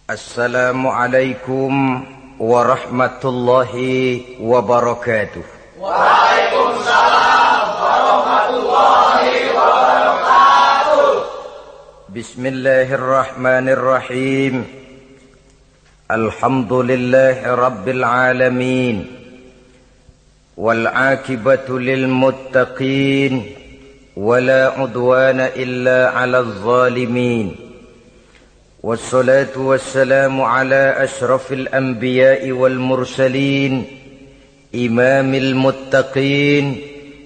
Assalamualaikum warahmatullahi wabarakatuh. Waalaikumsalam warahmatullahi wabarakatuh. Bismillahirrahmanirrahim. Alhamdulillahi rabbil alamin. Wal aqibatu lil muttaqin. Wala udwana illa 'alal zalimin. والصلاة والسلام على أشرف الأنبياء والمرسلين إمام المتقين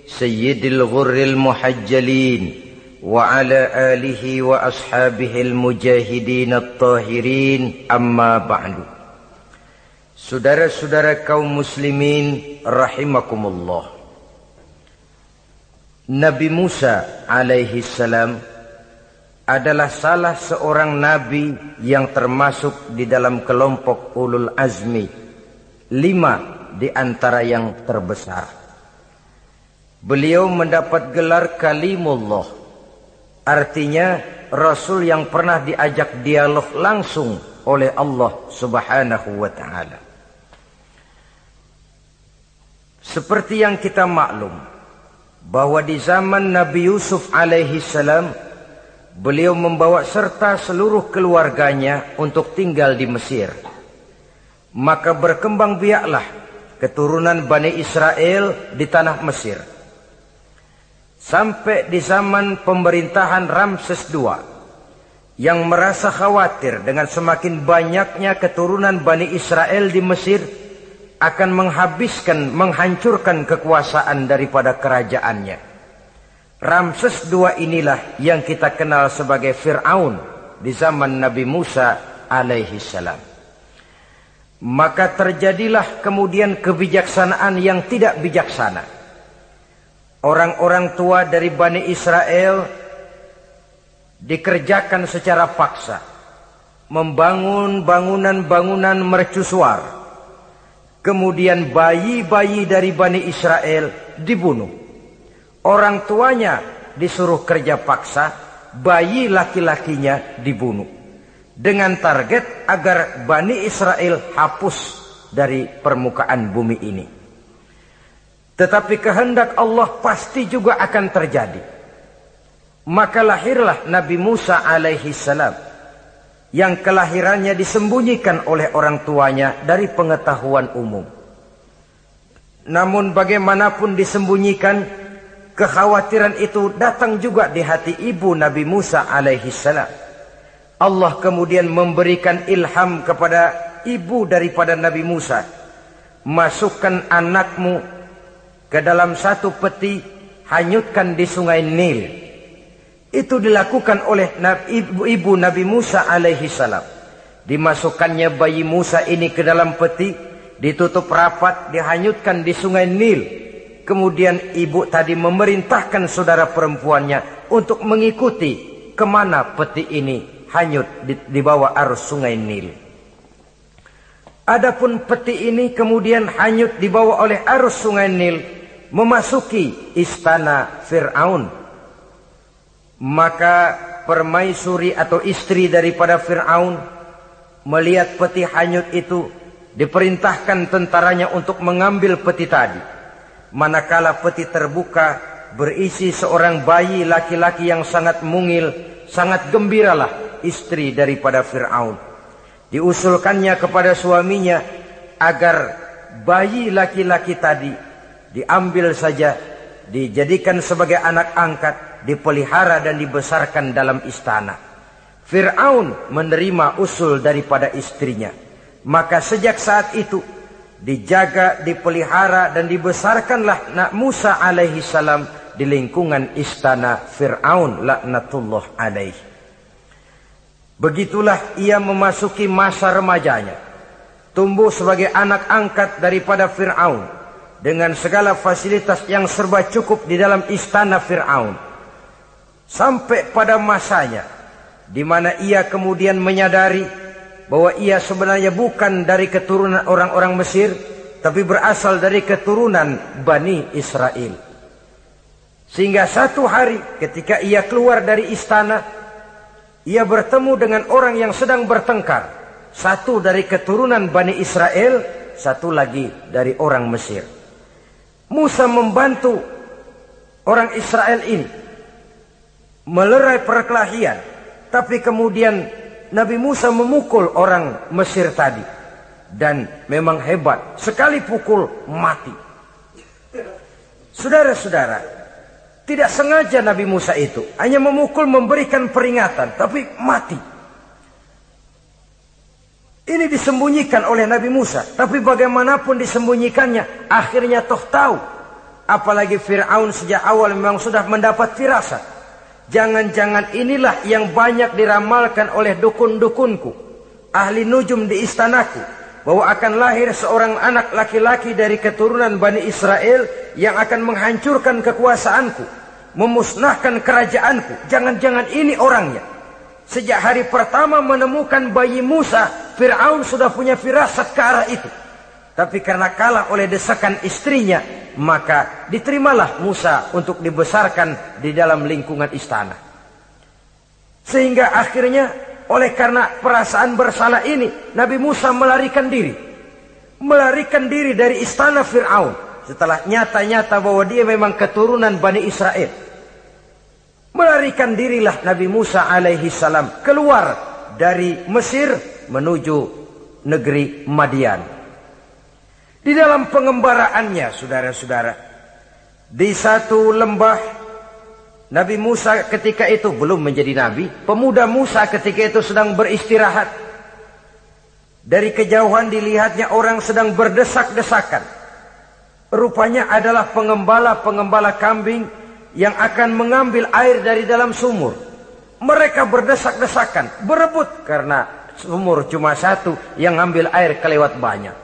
سيد الغر المحجلين وعلى آله وأصحابه المجاهدين الطاهرين أما بعد. Saudara-saudara kaum muslimin rahimakumullah. Nabi Musa alaihi salam adalah salah seorang nabi yang termasuk di dalam kelompok ulul azmi, 5 di antara yang terbesar. Beliau mendapat gelar kalimullah, artinya rasul yang pernah diajak dialog langsung oleh Allah subhanahu wa ta'ala. Seperti yang kita maklum bahwa di zaman Nabi Yusuf alaihi salam, beliau membawa serta seluruh keluarganya untuk tinggal di Mesir. Maka berkembang biaklah keturunan Bani Israel di tanah Mesir. Sampai di zaman pemerintahan Ramses II, yang merasa khawatir dengan semakin banyaknya keturunan Bani Israel di Mesir akan menghancurkan kekuasaan daripada kerajaannya. Ramses II inilah yang kita kenal sebagai Fir'aun di zaman Nabi Musa alaihi salam. Maka terjadilah kemudian kebijaksanaan yang tidak bijaksana. Orang-orang tua dari Bani Israel dikerjakan secara paksa, membangun bangunan-bangunan mercusuar. Kemudian bayi-bayi dari Bani Israel dibunuh. Orang tuanya disuruh kerja paksa, bayi laki-lakinya dibunuh. Dengan target agar Bani Israel hapus dari permukaan bumi ini. Tetapi kehendak Allah pasti juga akan terjadi. Maka lahirlah Nabi Musa alaihi salam, yang kelahirannya disembunyikan oleh orang tuanya dari pengetahuan umum. Namun bagaimanapun disembunyikan, kekhawatiran itu datang juga di hati ibu Nabi Musa alaihi salam. Allah kemudian memberikan ilham kepada ibu daripada Nabi Musa. Masukkan anakmu ke dalam satu peti, hanyutkan di sungai Nil. Itu dilakukan oleh ibu Nabi Musa alaihi salam. Dimasukkannya bayi Musa ini ke dalam peti, ditutup rapat, dihanyutkan di sungai Nil. Kemudian ibu tadi memerintahkan saudara perempuannya untuk mengikuti kemana peti ini hanyut di bawah arus sungai Nil. Adapun peti ini kemudian hanyut dibawa oleh arus sungai Nil, memasuki istana Fir'aun. Maka permaisuri atau istri daripada Fir'aun melihat peti hanyut itu, diperintahkan tentaranya untuk mengambil peti tadi. Manakala peti terbuka, berisi seorang bayi laki-laki yang sangat mungil, sangat gembiralah istri daripada Fir'aun. Diusulkannya kepada suaminya agar bayi laki-laki tadi diambil saja, dijadikan sebagai anak angkat, dipelihara dan dibesarkan dalam istana. Fir'aun menerima usul daripada istrinya. Maka sejak saat itu dijaga, dipelihara dan dibesarkanlah Nabi Musa alaihi salam di lingkungan istana Fir'aun laknatullah alaihi. Begitulah ia memasuki masa remajanya, tumbuh sebagai anak angkat daripada Fir'aun dengan segala fasilitas yang serba cukup di dalam istana Fir'aun. Sampai pada masanya di mana ia kemudian menyadari bahwa ia sebenarnya bukan dari keturunan orang-orang Mesir, tapi berasal dari keturunan Bani Israel. Sehingga satu hari ketika ia keluar dari istana, ia bertemu dengan orang yang sedang bertengkar Satu dari keturunan Bani Israel, satu lagi dari orang Mesir. Musa membantu orang Israel ini melerai perkelahian, tapi kemudian Nabi Musa memukul orang Mesir tadi, dan memang hebat, sekali pukul mati. Saudara-saudara, tidak sengaja Nabi Musa itu hanya memukul, memberikan peringatan, tapi mati. Ini disembunyikan oleh Nabi Musa, tapi bagaimanapun disembunyikannya, akhirnya toh tahu. Apalagi Fir'aun sejak awal memang sudah mendapat firasat. Jangan-jangan inilah yang banyak diramalkan oleh dukun-dukunku, ahli nujum di istanaku, bahwa akan lahir seorang anak laki-laki dari keturunan Bani Israel yang akan menghancurkan kekuasaanku, memusnahkan kerajaanku. Jangan-jangan ini orangnya. Sejak hari pertama menemukan bayi Musa, Fir'aun sudah punya firasat ke arah itu. Tapi karena kalah oleh desakan istrinya, maka diterimalah Musa untuk dibesarkan di dalam lingkungan istana. Sehingga akhirnya oleh karena perasaan bersalah ini, Nabi Musa melarikan diri. Melarikan diri dari istana Fir'aun. Setelah nyata-nyata bahwa dia memang keturunan Bani Israel. Melarikan dirilah Nabi Musa alaihi salam keluar dari Mesir menuju negeri Madian. Di dalam pengembaraannya, saudara-saudara, di satu lembah, Nabi Musa ketika itu belum menjadi nabi. Pemuda Musa ketika itu sedang beristirahat. Dari kejauhan dilihatnya orang sedang berdesak-desakan. Rupanya adalah pengembala-pengembala kambing yang akan mengambil air dari dalam sumur. Mereka berdesak-desakan, berebut karena sumur cuma satu, yang ngambil air kelewat banyak.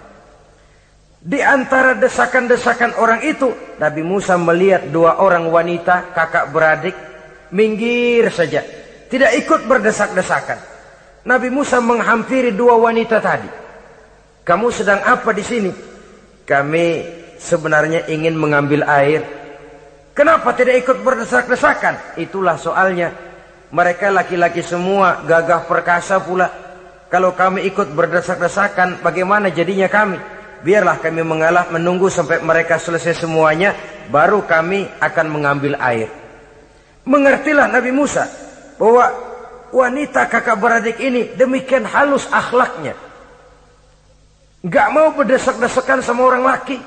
Di antara desakan-desakan orang itu, Nabi Musa melihat dua orang wanita, kakak beradik, minggir saja, tidak ikut berdesak-desakan. Nabi Musa menghampiri dua wanita tadi. Kamu sedang apa di sini? Kami sebenarnya ingin mengambil air. Kenapa tidak ikut berdesak-desakan? Itulah soalnya. Mereka laki-laki semua, gagah perkasa pula. Kalau kami ikut berdesak-desakan, bagaimana jadinya kami? Biarlah kami mengalah menunggu sampai mereka selesai semuanya, baru kami akan mengambil air. Mengertilah Nabi Musa bahwa wanita kakak beradik ini demikian halus akhlaknya. Gak mau berdesak-desakan sama orang laki.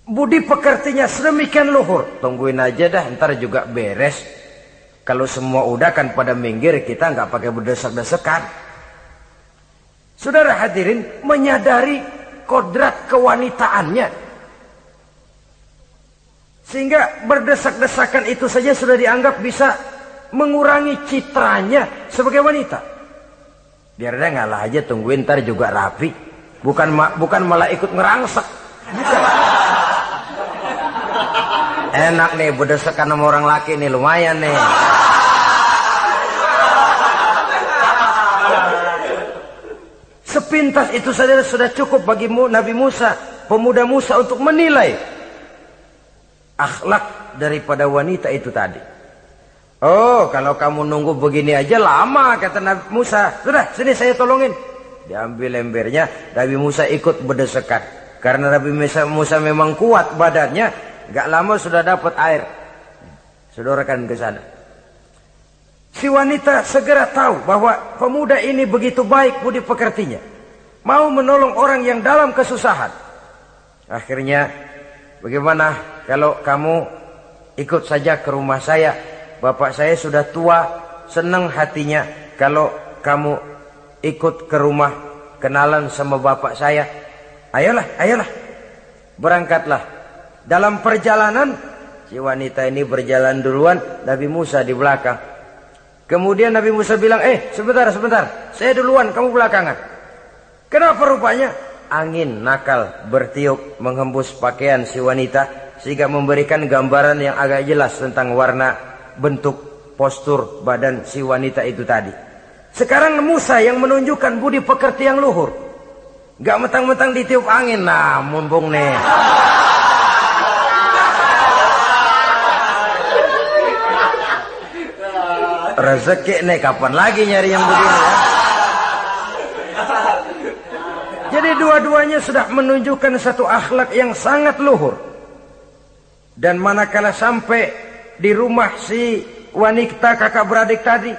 Budi pekertinya sedemikian luhur. Tungguin aja dah, ntar juga beres. Kalau semua udah kan pada minggir, kita nggak pakai berdesak-desakan. Saudara hadirin, menyadari kodrat kewanitaannya, sehingga berdesak-desakan itu saja sudah dianggap bisa mengurangi citranya sebagai wanita. Biar dia ngalah aja, tungguin ntar juga rapi. Bukan malah ikut ngerangsek. Bukan. Enak nih berdesakan sama orang laki nih, lumayan nih. Sepintas itu saja sudah cukup bagi Nabi Musa, pemuda Musa, untuk menilai akhlak daripada wanita itu tadi. Oh, kalau kamu nunggu begini aja lama, kata Nabi Musa. Sudah, sini saya tolongin. Diambil embernya, Nabi Musa ikut berdesakan. Karena Nabi Musa memang kuat badannya. Gak lama sudah dapat air. Sodorakan ke sana. Si wanita segera tahu bahwa pemuda ini begitu baik budi pekertinya, mau menolong orang yang dalam kesusahan. Akhirnya, bagaimana kalau kamu ikut saja ke rumah saya? Bapak saya sudah tua, senang hatinya kalau kamu ikut ke rumah, kenalan sama bapak saya. Ayolah, ayolah, berangkatlah. Dalam perjalanan, si wanita ini berjalan duluan, Nabi Musa di belakang. Kemudian Nabi Musa bilang, sebentar, saya duluan, kamu belakangan. Kenapa rupanya? Angin nakal bertiup menghembus pakaian si wanita, sehingga memberikan gambaran yang agak jelas tentang warna, bentuk, postur badan si wanita itu tadi. Sekarang Musa yang menunjukkan budi pekerti yang luhur. Gak mentang-mentang ditiup angin, nah mumpung nih. Rezeki nih, kapan lagi nyari yang begini ya? Jadi dua-duanya sudah menunjukkan satu akhlak yang sangat luhur. Dan manakala sampai di rumah si wanita kakak beradik tadi,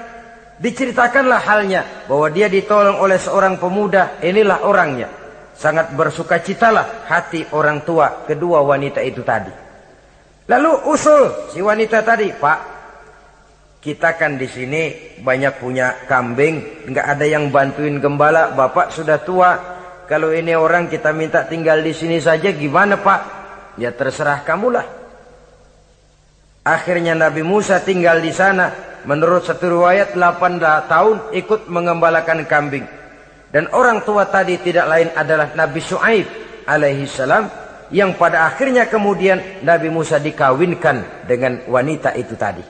diceritakanlah halnya bahwa dia ditolong oleh seorang pemuda. Inilah orangnya. Sangat bersukacitalah hati orang tua kedua wanita itu tadi. Lalu usul si wanita tadi, Pak, kita kan di sini banyak punya kambing, nggak ada yang bantuin gembala. Bapak sudah tua. Kalau ini orang kita minta tinggal di sini saja, gimana Pak? Ya terserah kamulah. Akhirnya Nabi Musa tinggal di sana. Menurut satu riwayat 8 tahun ikut mengembalakan kambing. Dan orang tua tadi tidak lain adalah Nabi Syuaib alaihi salam, yang pada akhirnya kemudian Nabi Musa dikawinkan dengan wanita itu tadi.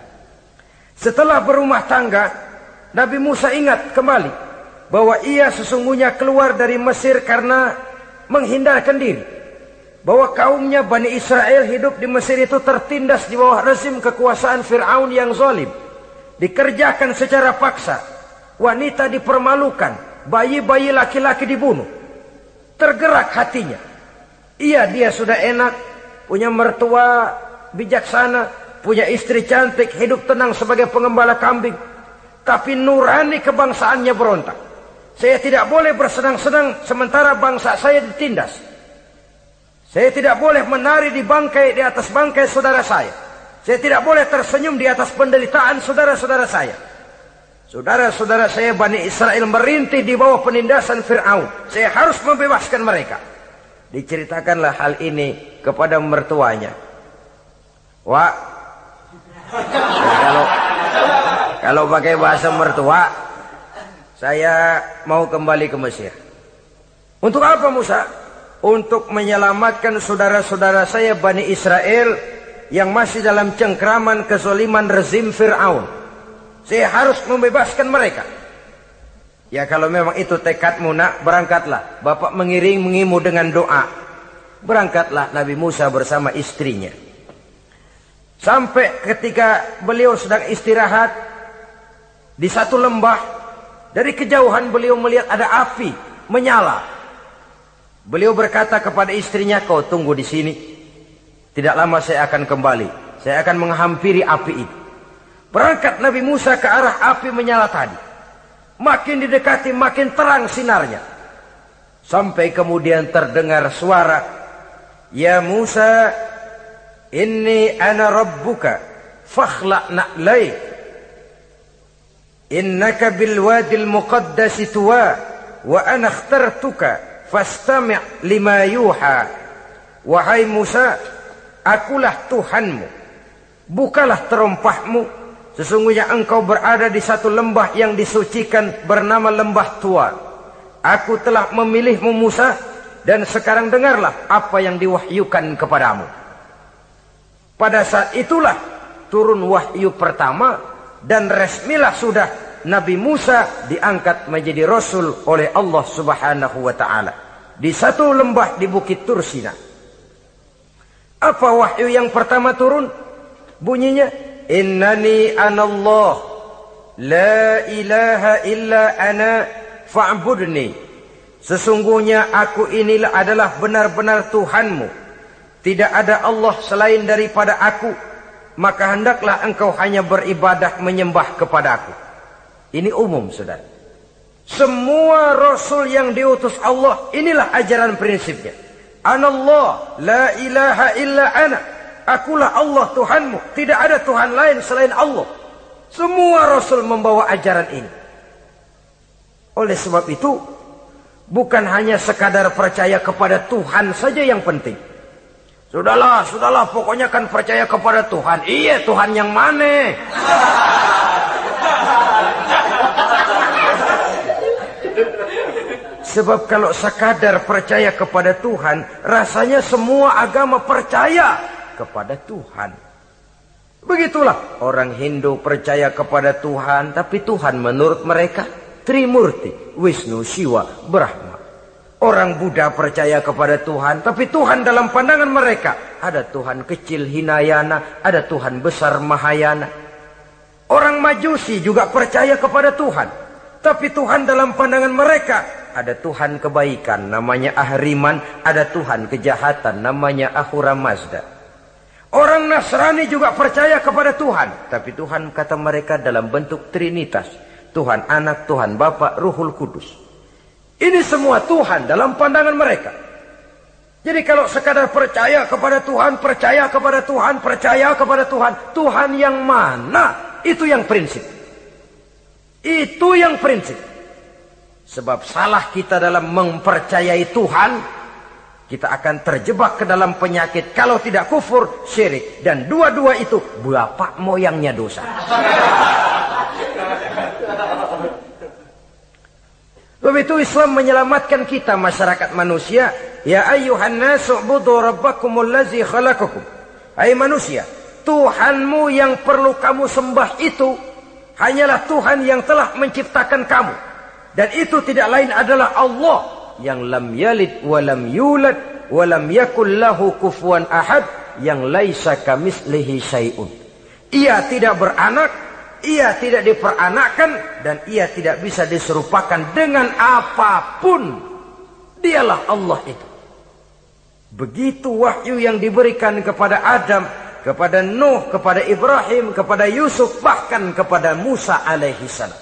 Setelah berumah tangga, Nabi Musa ingat kembali bahwa ia sesungguhnya keluar dari Mesir karena menghindarkan diri. Bahwa kaumnya Bani Israel hidup di Mesir itu tertindas di bawah rezim kekuasaan Fir'aun yang zalim. Dikerjakan secara paksa. Wanita dipermalukan. Bayi-bayi laki-laki dibunuh. Tergerak hatinya. Dia sudah enak. Punya mertua bijaksana. Punya istri cantik. Hidup tenang sebagai pengembala kambing. Tapi nurani kebangsaannya berontak. Saya tidak boleh bersenang-senang sementara bangsa saya ditindas. Saya tidak boleh menari di atas bangkai saudara saya. Saya tidak boleh tersenyum di atas penderitaan saudara-saudara saya. Saudara-saudara saya Bani Israel merintih di bawah penindasan Fir'aun. Saya harus membebaskan mereka. Diceritakanlah hal ini kepada mertuanya. Wah, kalau pakai bahasa mertua, saya mau kembali ke Mesir. Untuk apa Musa? Untuk menyelamatkan saudara-saudara saya Bani Israel yang masih dalam cengkraman kezaliman rezim Fir'aun. Saya harus membebaskan mereka. Ya kalau memang itu tekadmu nak, berangkatlah. Bapak mengiringimu dengan doa. Berangkatlah Nabi Musa bersama istrinya. Sampai ketika beliau sedang istirahat di satu lembah, dari kejauhan beliau melihat ada api menyala. Beliau berkata kepada istrinya, kau tunggu di sini. Tidak lama saya akan kembali. Saya akan menghampiri api itu. Berangkat Nabi Musa ke arah api menyala tadi. Makin didekati makin terang sinarnya. Sampai kemudian terdengar suara, ya Musa, inni ana rabbuka fakhla' na'laik. Innaka bilwadil muqaddasi tuwa wa ana akhtartuka fastami' lima yuha. Wahai Musa, akulah Tuhanmu. Bukalah terompahmu. Sesungguhnya engkau berada di satu lembah yang disucikan bernama lembah Tua. Aku telah memilihmu Musa, dan sekarang dengarlah apa yang diwahyukan kepadamu. Pada saat itulah turun wahyu pertama, dan resmilah sudah Nabi Musa diangkat menjadi Rasul oleh Allah subhanahu wa ta'ala. Di satu lembah di Bukit Tursina. Apa wahyu yang pertama turun? Bunyinya, innani anallah, la ilaha illa ana fa'budni. Sesungguhnya aku inilah adalah benar-benar Tuhanmu. Tidak ada Allah selain daripada aku. Maka hendaklah engkau hanya beribadah menyembah kepadaku. Ini umum saudara. Semua Rasul yang diutus Allah, inilah ajaran prinsipnya. Anallah, la ilaha illa ana. Akulah Allah Tuhanmu. Tidak ada Tuhan lain selain Allah. Semua Rasul membawa ajaran ini. Oleh sebab itu, bukan hanya sekadar percaya kepada Tuhan saja yang penting. Sudahlah, pokoknya kan percaya kepada Tuhan. Iya, Tuhan yang mana? Sebab kalau sekadar percaya kepada Tuhan, rasanya semua agama percaya kepada Tuhan. Begitulah orang Hindu percaya kepada Tuhan, tapi Tuhan menurut mereka Trimurti, Wisnu, Shiva, Brahma. Orang Buddha percaya kepada Tuhan, tapi Tuhan dalam pandangan mereka ada Tuhan kecil Hinayana, ada Tuhan besar Mahayana. Orang Majusi juga percaya kepada Tuhan, tapi Tuhan dalam pandangan mereka ada Tuhan kebaikan, namanya Ahriman. Ada Tuhan kejahatan, namanya Ahura Mazda. Orang Nasrani juga percaya kepada Tuhan. Tapi Tuhan kata mereka dalam bentuk Trinitas. Tuhan Anak, Tuhan Bapa, Ruhul Kudus. Ini semua Tuhan dalam pandangan mereka. Jadi kalau sekadar percaya kepada Tuhan, percaya kepada Tuhan, percaya kepada Tuhan. Tuhan yang mana? Itu yang prinsip. Itu yang prinsip. Sebab salah kita dalam mempercayai Tuhan, kita akan terjebak ke dalam penyakit. Kalau tidak kufur, syirik. Dan dua-dua itu bapak moyangnya dosa. Sebab itu Islam menyelamatkan kita masyarakat manusia. Ya ayyuhan nasu ubudu rabbakumul ladzi khalaqakum. Hai manusia, Tuhanmu yang perlu kamu sembah itu hanyalah Tuhan yang telah menciptakan kamu. Dan itu tidak lain adalah Allah yang lam yalid wa lam yulad wa lam yakul lahu kufuwan ahad, yang laisa kamitslihi syai'un. Ia tidak beranak, ia tidak diperanakkan, dan ia tidak bisa diserupakan dengan apapun. Dialah Allah itu. Begitu wahyu yang diberikan kepada Adam, kepada Nuh, kepada Ibrahim, kepada Yusuf, bahkan kepada Musa alaihi salam.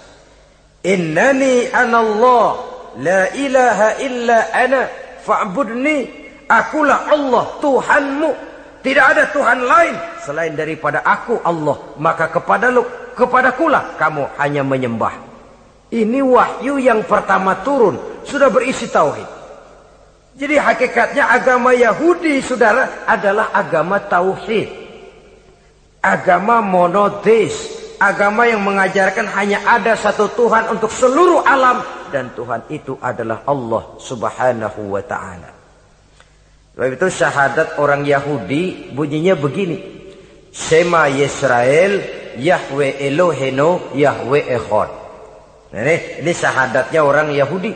Innani anallah, la ilaha illa ana fa'budni. Akulah Allah, Tuhanmu. Tidak ada Tuhan lain selain daripada aku Allah. Maka kepadakulah kamu hanya menyembah. Ini wahyu yang pertama turun, sudah berisi tauhid. Jadi hakikatnya agama Yahudi, saudara, adalah agama tauhid. Agama monoteis. Agama yang mengajarkan hanya ada satu Tuhan untuk seluruh alam. Dan Tuhan itu adalah Allah subhanahu wa ta'ala. Sebab itu syahadat orang Yahudi bunyinya begini. Shema Yisrael, Yahweh Elohenu, Yahweh Echad. Ini syahadatnya orang Yahudi.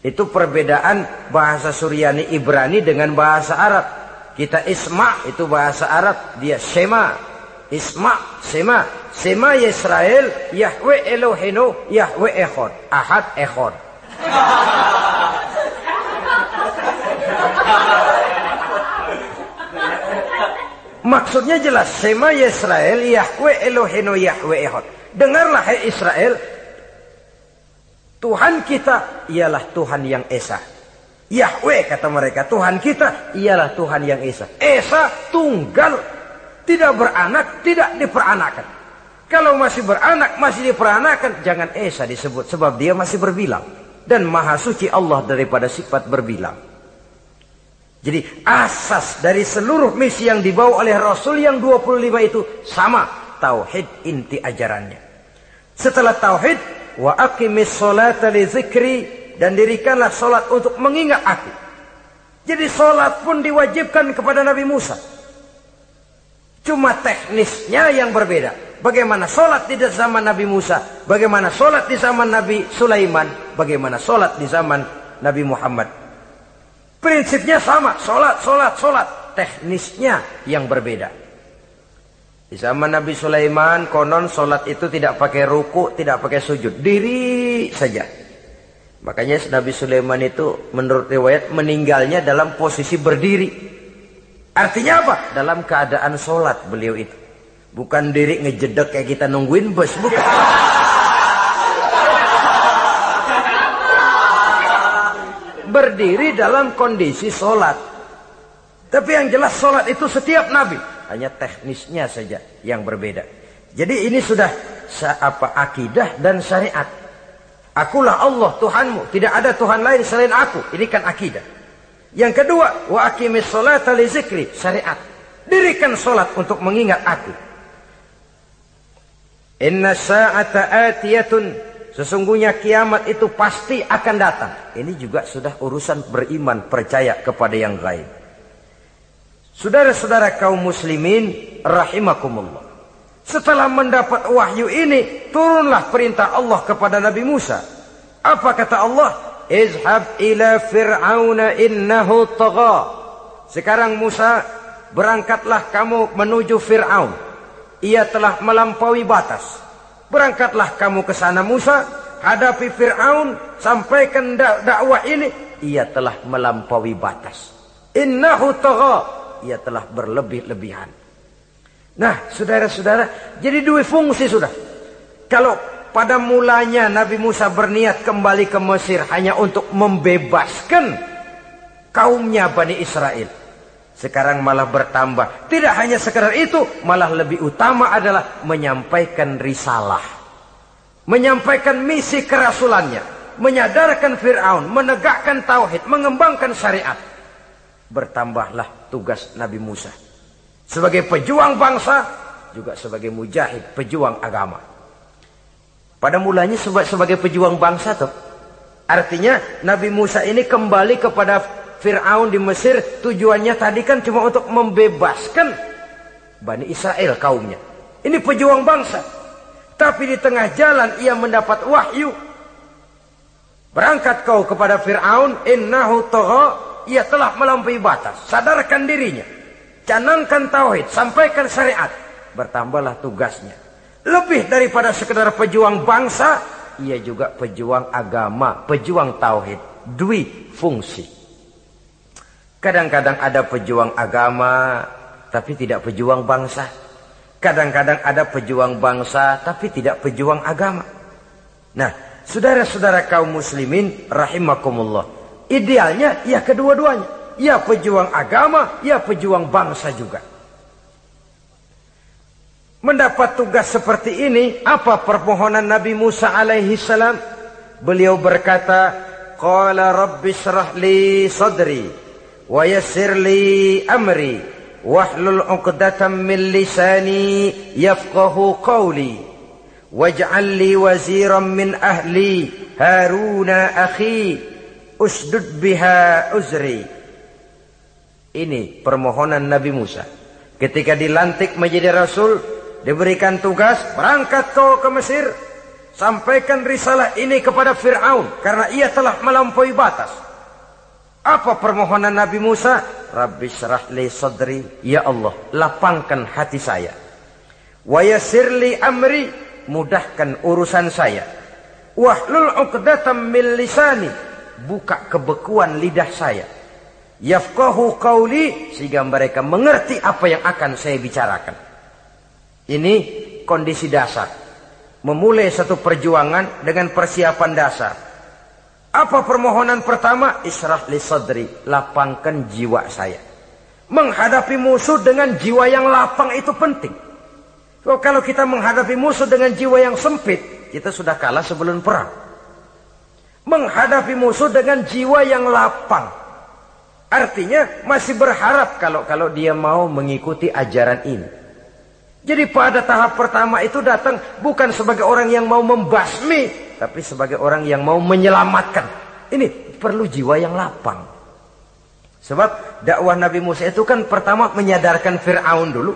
Itu perbedaan bahasa Suryani Ibrani dengan bahasa Arab. Kita Isma itu bahasa Arab, dia Shema. Isma, Sema. Sema Yisrael, Yahweh Elohenu, Yahweh Echad. Ahad Echad. Maksudnya jelas. Sema Yisrael, Yahweh Elohenu, Yahweh Echad. Dengarlah hai Israel. Tuhan kita ialah Tuhan yang Esa. Yahweh kata mereka, Tuhan kita ialah Tuhan yang Esa. Esa tunggal. Tidak beranak, tidak diperanakan. Kalau masih beranak, masih diperanakan, jangan Esa disebut. Sebab dia masih berbilang. Dan maha suci Allah daripada sifat berbilang. Jadi asas dari seluruh misi yang dibawa oleh Rasul yang 25 itu sama. Tauhid inti ajarannya. Setelah tauhid, wa aqimis sholata li zikri, dan dirikanlah solat untuk mengingat aku. Jadi solat pun diwajibkan kepada Nabi Musa. Cuma teknisnya yang berbeda. Bagaimana solat di zaman Nabi Musa, bagaimana solat di zaman Nabi Sulaiman, bagaimana solat di zaman Nabi Muhammad. Prinsipnya sama, solat. Teknisnya yang berbeda. Di zaman Nabi Sulaiman, konon solat itu tidak pakai ruku, tidak pakai sujud, diri saja. Makanya Nabi Sulaiman itu menurut riwayat meninggalnya dalam posisi berdiri. Artinya apa? Dalam keadaan sholat beliau itu. Bukan diri ngejedek kayak kita nungguin bus, bukan. Berdiri dalam kondisi sholat. Tapi yang jelas sholat itu setiap Nabi. Hanya teknisnya saja yang berbeda. Jadi ini sudah akidah dan syariat. Akulah Allah Tuhanmu. Tidak ada Tuhan lain selain aku. Ini kan akidah. Yang kedua, wa aqimis sholata li zikri, syariat. Dirikan solat untuk mengingat aku. Inna sa'ata atiyatun, sesungguhnya kiamat itu pasti akan datang. Ini juga sudah urusan beriman, percaya kepada yang gaib. Saudara-saudara kaum muslimin rahimakumullah. Setelah mendapat wahyu ini, turunlah perintah Allah kepada Nabi Musa. Apa kata Allah? Izhab ila fir'auna innahu tagha. Sekarang Musa, berangkatlah kamu menuju Fir'aun. Ia telah melampaui batas. Berangkatlah kamu ke sana Musa. hadapi Fir'aun, sampaikan dakwah ini, ia telah melampaui batas. Innahu tagha, ia telah berlebih-lebihan. Nah, saudara-saudara, jadi dua fungsi sudah. Kalau pada mulanya Nabi Musa berniat kembali ke Mesir hanya untuk membebaskan kaumnya Bani Israel, sekarang malah bertambah. Tidak hanya sekedar itu, malah lebih utama adalah menyampaikan risalah, menyampaikan misi kerasulannya, menyadarkan Fir'aun, menegakkan tauhid, mengembangkan syariat. Bertambahlah tugas Nabi Musa sebagai pejuang bangsa, juga sebagai mujahid, pejuang agama. Pada mulanya sebagai pejuang bangsa tuh, artinya Nabi Musa ini kembali kepada Fir'aun di Mesir, tujuannya tadi kan cuma untuk membebaskan Bani Israel kaumnya. Ini pejuang bangsa. Tapi di tengah jalan ia mendapat wahyu. Berangkat kau kepada Fir'aun, innahu tagha, ia telah melampaui batas. Sadarkan dirinya, canangkan tauhid, sampaikan syariat. Bertambahlah tugasnya. Lebih daripada sekedar pejuang bangsa, ia juga pejuang agama, pejuang tauhid. Dwi fungsi. Kadang-kadang ada pejuang agama tapi tidak pejuang bangsa. Kadang-kadang ada pejuang bangsa tapi tidak pejuang agama. Nah, saudara-saudara kaum muslimin rahimakumullah, idealnya ya kedua-duanya. Ya pejuang agama, ya pejuang bangsa juga. Mendapat tugas seperti ini, apa permohonan Nabi Musa alaihi salam? Beliau berkata, qala rabbi shrah li sadri wa yassir li amri wahlul 'uqdatam min lisani yafqahu qawli waj'al li waziran min ahli Haruna akhi usdud biha uzri. Ini permohonan Nabi Musa ketika dilantik menjadi rasul. Diberikan tugas, berangkat kau ke Mesir, sampaikan risalah ini kepada Fir'aun, karena ia telah melampaui batas. Apa permohonan Nabi Musa? Rabbi syrah li sadri, ya Allah, lapangkan hati saya. Wa yassir li amri, mudahkan urusan saya. Wahlul 'uqdatam min lisani, buka kebekuan lidah saya. Yafqahu qawli, sehingga mereka mengerti apa yang akan saya bicarakan. Ini kondisi dasar. Memulai satu perjuangan dengan persiapan dasar. Apa permohonan pertama? Isyrah li sadri, lapangkan jiwa saya. Menghadapi musuh dengan jiwa yang lapang itu penting. So, kalau kita menghadapi musuh dengan jiwa yang sempit, kita sudah kalah sebelum perang. Menghadapi musuh dengan jiwa yang lapang, artinya masih berharap kalau dia mau mengikuti ajaran ini. Jadi pada tahap pertama itu datang bukan sebagai orang yang mau membasmi, tapi sebagai orang yang mau menyelamatkan. Ini perlu jiwa yang lapang. Sebab dakwah Nabi Musa itu kan pertama menyadarkan Fir'aun dulu.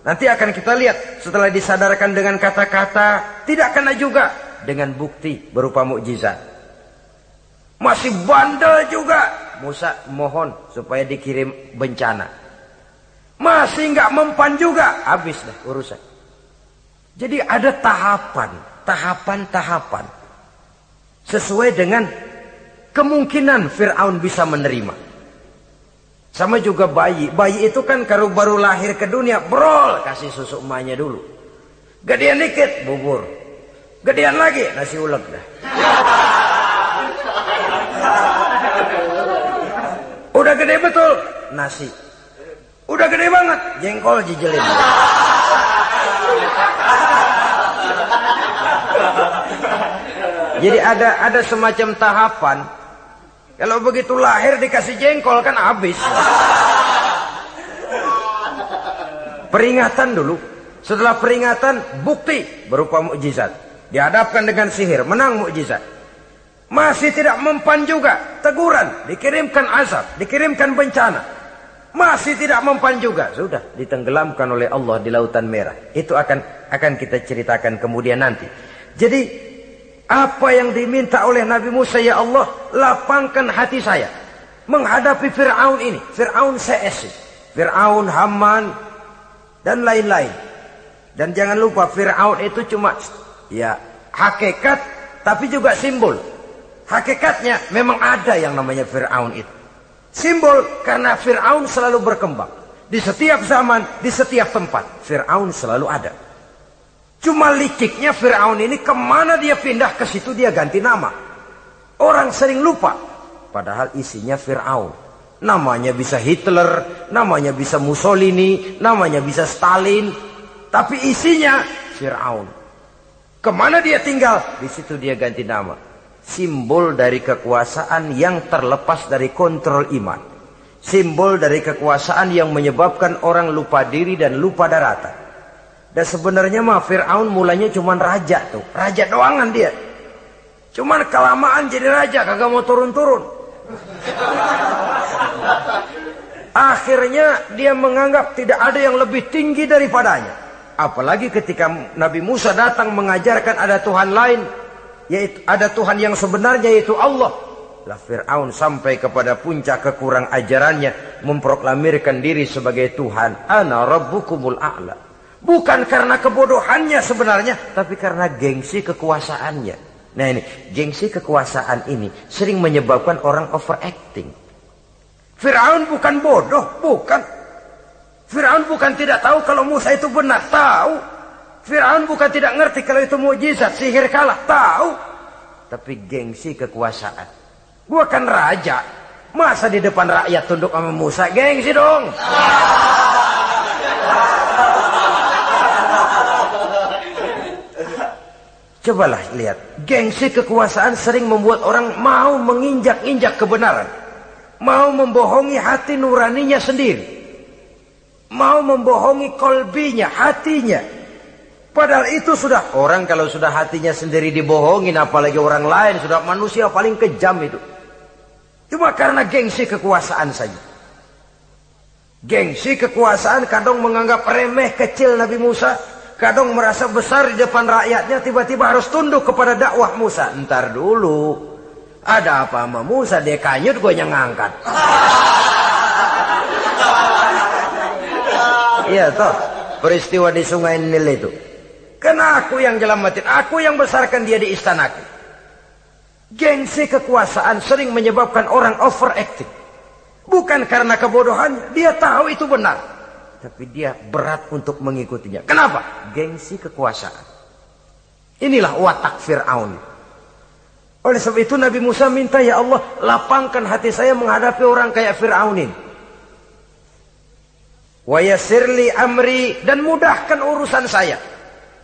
Nanti akan kita lihat setelah disadarkan dengan kata-kata, tidak kena juga dengan bukti berupa mukjizat. Masih bandel juga. Musa mohon supaya dikirim bencana. Masih nggak mempan juga, habis deh urusan. Jadi ada tahapan sesuai dengan kemungkinan Fir'aun bisa menerima. Sama juga bayi itu kan kalau baru lahir ke dunia, brol, kasih susu emaknya dulu. Gedean dikit, bubur. Gedean lagi, nasi uleg dah. Udah gede betul, nasi. Udah gede banget, jengkol jijelin. Jadi ada semacam tahapan. Kalau begitu lahir dikasih jengkol kan habis. Peringatan dulu. Setelah peringatan, bukti berupa mukjizat. Dihadapkan dengan sihir, menang mukjizat. Masih tidak mempan juga, teguran, dikirimkan azab, dikirimkan bencana. Masih tidak mempan juga, sudah ditenggelamkan oleh Allah di Lautan Merah. Itu akan kita ceritakan kemudian nanti. Jadi apa yang diminta oleh Nabi Musa, ya Allah, lapangkan hati saya menghadapi Fir'aun ini. Fir'aun CS, Fir'aun, Haman, dan lain-lain. Dan jangan lupa Fir'aun itu cuma ya hakikat, tapi juga simbol. Hakikatnya memang ada yang namanya Fir'aun itu. Simbol karena Fir'aun selalu berkembang. Di setiap zaman, di setiap tempat, Fir'aun selalu ada. Cuma liciknya Fir'aun ini kemana dia pindah, ke situ dia ganti nama. Orang sering lupa. Padahal isinya Fir'aun. Namanya bisa Hitler, namanya bisa Mussolini, namanya bisa Stalin. Tapi isinya Fir'aun. Kemana dia tinggal, di situ dia ganti nama. Simbol dari kekuasaan yang terlepas dari kontrol iman. Simbol dari kekuasaan yang menyebabkan orang lupa diri dan lupa daratan. Dan sebenarnya mah Fir'aun mulanya cuma raja tuh. Raja doangan dia. Cuman kelamaan jadi raja, kagak mau turun-turun. Akhirnya dia menganggap tidak ada yang lebih tinggi daripadanya. Apalagi ketika Nabi Musa datang mengajarkan ada Tuhan lain, yaitu ada Tuhan yang sebenarnya, yaitu Allah. Lah Fir'aun sampai kepada puncak kekurang ajarannya, memproklamirkan diri sebagai Tuhan. Ana rabbukumul a'la. Bukan karena kebodohannya sebenarnya, tapi karena gengsi kekuasaannya. Nah ini, gengsi kekuasaan ini sering menyebabkan orang overacting. Fir'aun bukan bodoh, bukan. Fir'aun bukan tidak tahu kalau Musa itu benar, tahu. Fir'aun bukan tidak ngerti kalau itu mukjizat, sihir kalah, tahu. Tapi gengsi kekuasaan. Gua kan raja, masa di depan rakyat tunduk sama Musa? Gengsi dong. Cobalah lihat, gengsi kekuasaan sering membuat orang mau menginjak-injak kebenaran. Mau membohongi hati nuraninya sendiri. Mau membohongi kolbinya, hatinya. Padahal itu sudah, orang kalau sudah hatinya sendiri dibohongin, apalagi orang lain, sudah manusia paling kejam itu. Cuma karena gengsi kekuasaan saja. Gengsi kekuasaan kadang menganggap remeh kecil Nabi Musa. Kadang merasa besar di depan rakyatnya, tiba-tiba harus tunduk kepada dakwah Musa. Ntar dulu, ada apa sama Musa? Dia kanyut, gue yang ngangkat. Iya toh, peristiwa di Sungai Nil itu. Karena aku yang nyelamatin, aku yang besarkan dia di istanaku. Gengsi kekuasaan sering menyebabkan orang overacting. Bukan karena kebodohannya, dia tahu itu benar. Tapi dia berat untuk mengikutinya. Kenapa? Gengsi kekuasaan. Inilah watak Fir'aun. Oleh sebab itu Nabi Musa minta, ya Allah, lapangkan hati saya menghadapi orang kayak Fir'aun ini. Wa yassirli amri, dan mudahkan urusan saya.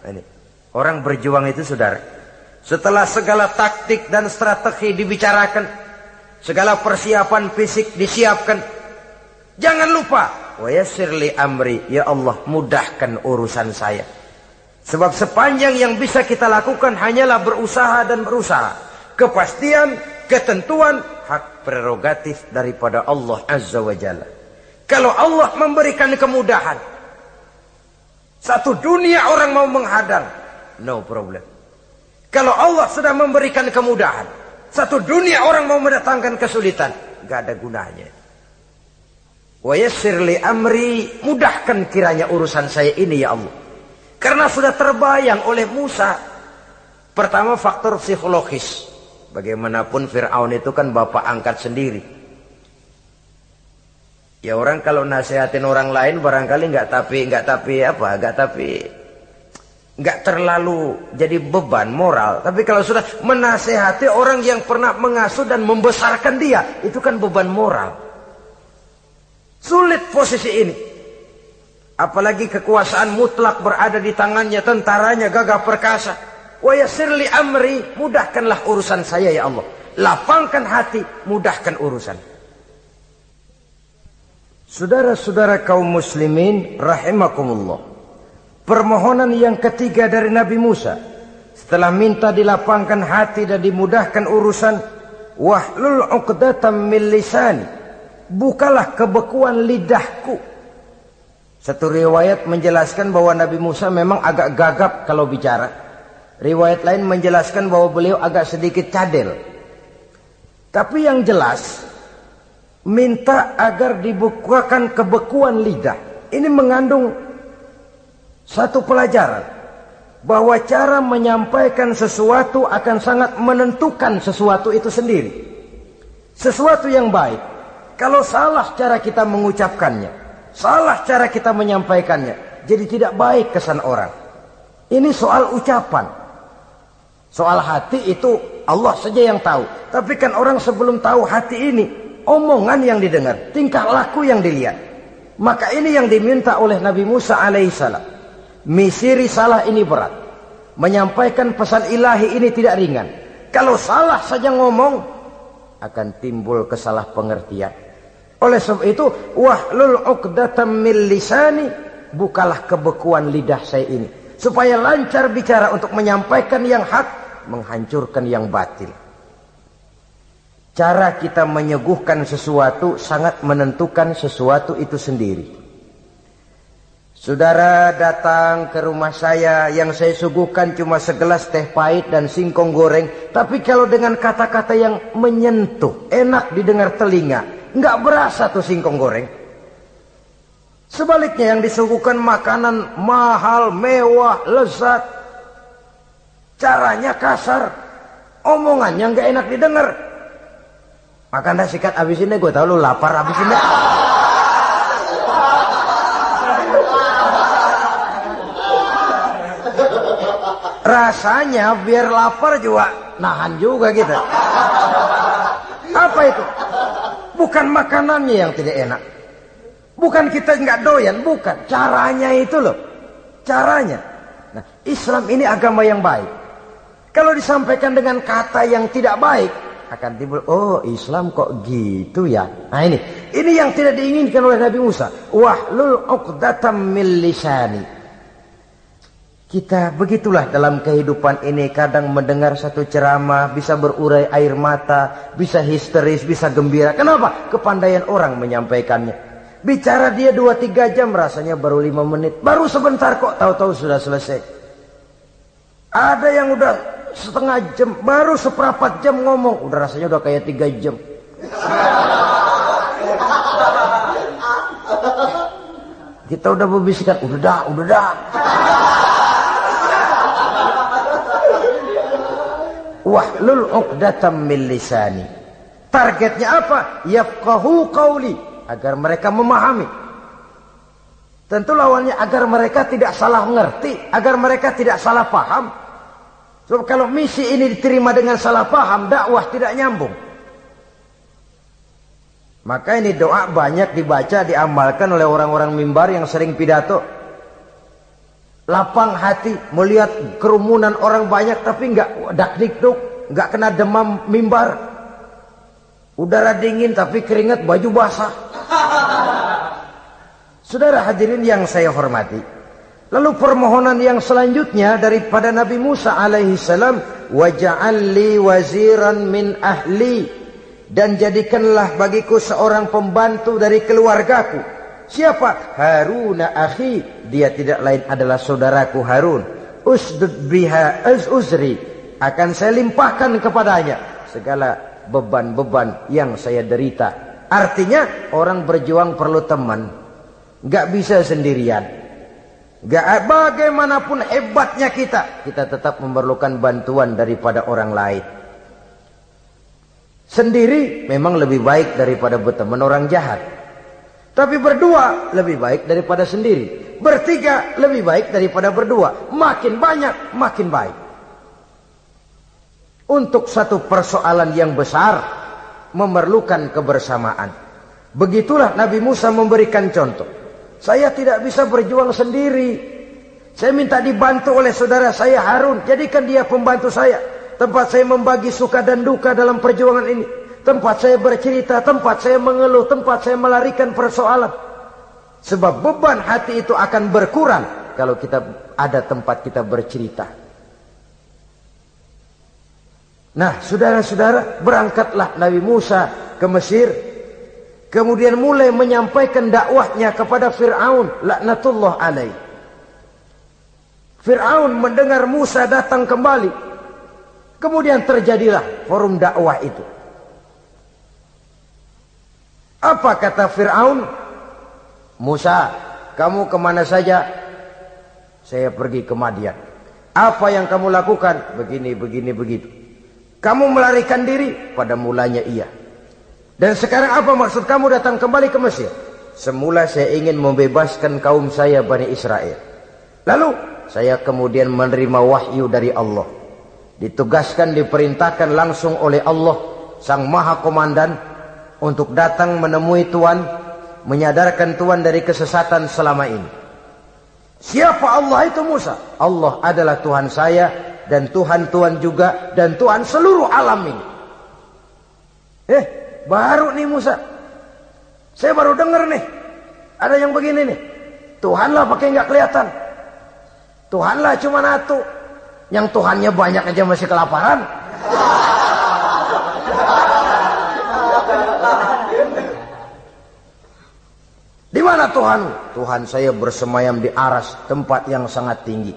Ini, orang berjuang itu saudara, setelah segala taktik dan strategi dibicarakan, segala persiapan fisik disiapkan, jangan lupa wa yassirli amri, ya Allah mudahkan urusan saya. Sebab sepanjang yang bisa kita lakukan hanyalah berusaha dan berusaha. Kepastian, ketentuan, hak prerogatif daripada Allah Azza wa Jalla. Kalau Allah memberikan kemudahan, satu dunia orang mau menghadang, no problem. Kalau Allah sudah memberikan kemudahan, satu dunia orang mau mendatangkan kesulitan, gak ada gunanya. Wa yassirli amri, mudahkan kiranya urusan saya ini ya Allah. Karena sudah terbayang oleh Musa. Pertama faktor psikologis. Bagaimanapun Fir'aun itu kan bapak angkat sendiri. Ya orang kalau nasihatin orang lain barangkali nggak terlalu jadi beban moral. Tapi kalau sudah menasehati orang yang pernah mengasuh dan membesarkan dia, itu kan beban moral. Sulit posisi ini. Apalagi kekuasaan mutlak berada di tangannya, tentaranya gagah perkasa. Wa yassirli amri, mudahkanlah urusan saya ya Allah. Lapangkan hati, mudahkan urusan. Saudara-saudara kaum muslimin rahimakumullah. Permohonan yang ketiga dari Nabi Musa, setelah minta dilapangkan hati dan dimudahkan urusan, wahlul 'uqdatam min lisani, bukalah kebekuan lidahku. Satu riwayat menjelaskan bahwa Nabi Musa memang agak gagap kalau bicara. Riwayat lain menjelaskan bahwa beliau agak sedikit cadel. Tapi yang jelas, minta agar dibukakan kebekuan lidah. Ini mengandung satu pelajaran. bahwa cara menyampaikan sesuatu akan sangat menentukan sesuatu itu sendiri. Sesuatu yang baik, kalau salah cara kita mengucapkannya, salah cara kita menyampaikannya, jadi tidak baik kesan orang. Ini soal ucapan. Soal hati itu Allah saja yang tahu. Tapi kan orang sebelum tahu hati ini, omongan yang didengar, tingkah laku yang dilihat. Maka ini yang diminta oleh Nabi Musa alaihissalam. Misi risalah ini berat. Menyampaikan pesan ilahi ini tidak ringan. Kalau salah saja ngomong, akan timbul kesalah pengertian. Oleh sebab itu, wahlul 'uqdatam min lisani, bukalah kebekuan lidah saya ini, supaya lancar bicara untuk menyampaikan yang hak, menghancurkan yang batil. Cara kita menyuguhkan sesuatu sangat menentukan sesuatu itu sendiri. Saudara datang ke rumah saya, yang saya suguhkan cuma segelas teh pahit dan singkong goreng. Tapi kalau dengan kata-kata yang menyentuh, enak didengar telinga, nggak berasa tuh singkong goreng. Sebaliknya yang disuguhkan makanan mahal, mewah, lezat, caranya kasar, omongannya nggak enak didengar. Makan dah sikat abis ini, gue tahu lu lapar abis ini. Rasanya biar lapar juga nahan juga gitu. Apa itu? Bukan makanannya yang tidak enak, bukan kita nggak doyan, bukan. Caranya itu loh, caranya. Nah, Islam ini agama yang baik. Kalau disampaikan dengan kata yang tidak baik, akan timbul, oh Islam kok gitu ya. Nah ini yang tidak diinginkan oleh Nabi Musa. Wahlul 'uqdatam min lisani. Kita begitulah dalam kehidupan ini, kadang mendengar satu ceramah bisa berurai air mata, bisa histeris, bisa gembira. Kenapa? Kepandaian orang menyampaikannya. Bicara dia 2-3 jam, rasanya baru 5 menit. Baru sebentar kok, tahu-tahu sudah selesai. Ada yang udah setengah jam, baru seperempat jam ngomong, udah rasanya udah kayak 3 jam. Kita udah membisikkan, udah dah. Wahlul 'uqdatam min lisani. Targetnya apa? Yafqahu qauli, agar mereka memahami. Tentu lawannya agar mereka tidak salah mengerti, agar mereka tidak salah paham. Sebab kalau misi ini diterima dengan salah paham, dakwah tidak nyambung. Maka ini doa banyak dibaca, diamalkan oleh orang-orang mimbar yang sering pidato. Lapang hati melihat kerumunan orang banyak, tapi nggak dak-dikduk, nggak kena demam mimbar. Udara dingin tapi keringat, baju basah. Saudara hadirin yang saya hormati, lalu permohonan yang selanjutnya daripada Nabi Musa alaihi salam, waj'al li waziran min ahli, dan jadikanlah bagiku seorang pembantu dari keluargaku. Siapa? Haruna akhi, dia tidak lain adalah saudaraku Harun. Usdud biha uzri, akan saya limpahkan kepadanya segala beban-beban yang saya derita. Artinya orang berjuang perlu teman, nggak bisa sendirian. Nggak, bagaimanapun hebatnya kita tetap memerlukan bantuan daripada orang lain. Sendiri memang lebih baik daripada berteman orang jahat. Tapi berdua lebih baik daripada sendiri. Bertiga lebih baik daripada berdua. Makin banyak, makin baik. Untuk satu persoalan yang besar, memerlukan kebersamaan. Begitulah Nabi Musa memberikan contoh. Saya tidak bisa berjuang sendiri. Saya minta dibantu oleh saudara saya Harun. Jadikan dia pembantu saya. Tempat saya membagi suka dan duka dalam perjuangan ini. Tempat saya bercerita, tempat saya mengeluh, tempat saya melarikan persoalan. Sebab beban hati itu akan berkurang kalau kita ada tempat kita bercerita. Nah, saudara-saudara, berangkatlah Nabi Musa ke Mesir. Kemudian mulai menyampaikan dakwahnya kepada Fir'aun, laknatullah alaih. Fir'aun mendengar Musa datang kembali. Kemudian terjadilah forum dakwah itu. Apa kata Fir'aun? Musa, kamu kemana saja? Saya pergi ke Madian. Apa yang kamu lakukan? Begini, begitu. Kamu melarikan diri? Pada mulanya iya. Dan sekarang apa maksud kamu datang kembali ke Mesir? Semula saya ingin membebaskan kaum saya Bani Israel. Lalu saya kemudian menerima wahyu dari Allah. Ditugaskan, diperintahkan langsung oleh Allah, Sang Maha Komandan, untuk datang menemui Tuhan, menyadarkan Tuhan dari kesesatan selama ini. Siapa Allah itu Musa? Allah adalah Tuhan saya, dan Tuhan juga, dan Tuhan seluruh alam ini. Baru nih Musa. Saya baru dengar nih. Ada yang begini nih. Tuhanlah pakai nggak kelihatan. Tuhanlah cuma satu. Yang Tuhannya banyak aja masih kelaparan. Di mana Tuhan? Tuhan saya bersemayam di aras, tempat yang sangat tinggi.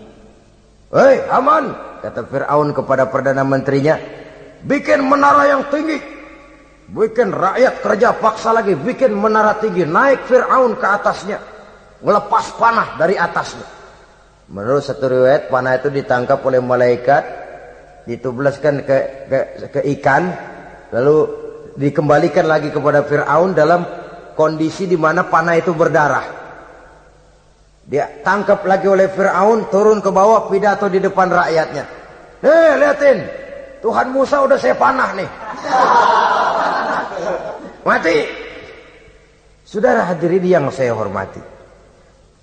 Hei Haman, kata Fir'aun kepada Perdana Menterinya, bikin menara yang tinggi. Bikin rakyat kerja paksa lagi, bikin menara tinggi. Naik Fir'aun ke atasnya, ngelepas panah dari atasnya. Menurut satu riwayat, panah itu ditangkap oleh malaikat, ditublaskan ke ikan, lalu dikembalikan lagi kepada Fir'aun dalam kondisi di mana panah itu berdarah. Dia tangkap lagi oleh Fir'aun, turun ke bawah, pidato di depan rakyatnya. Liatin, Tuhan Musa udah saya panah nih. Mati. Saudara hadirin yang saya hormati,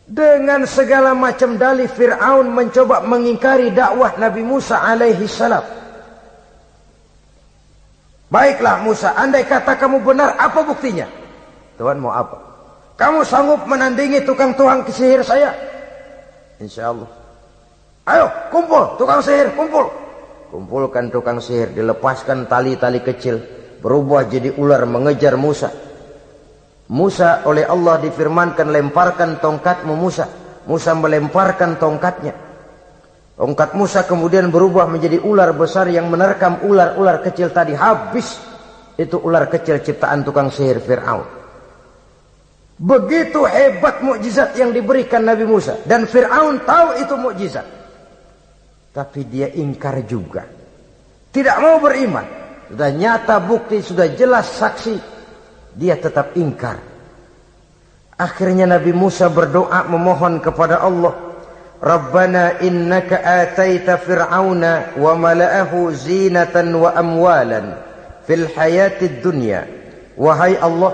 dengan segala macam dalih Fir'aun mencoba mengingkari dakwah Nabi Musa alaihi salam. Baiklah Musa, andai kata kamu benar, apa buktinya? Tuhan mau apa? Kamu sanggup menandingi tukang sihir saya? Insya Allah. Ayo kumpul tukang sihir, kumpul. Kumpulkan tukang sihir, dilepaskan tali-tali kecil, berubah jadi ular mengejar Musa. Musa oleh Allah difirmankan, lemparkan tongkatmu Musa. Musa melemparkan tongkatnya. Tongkat Musa kemudian berubah menjadi ular besar yang menerkam ular-ular kecil tadi. Habis itu ular kecil ciptaan tukang sihir Fir'aun. Begitu hebat mukjizat yang diberikan Nabi Musa. Dan Fir'aun tahu itu mukjizat. Tapi dia ingkar juga. Tidak mau beriman. Sudah nyata bukti, sudah jelas saksi, dia tetap ingkar. Akhirnya Nabi Musa berdoa memohon kepada Allah, Rabbana innaka ataita fir'auna wa mala'ahu zinatan wa amwalan fil hayatid dunya. Wahai Allah,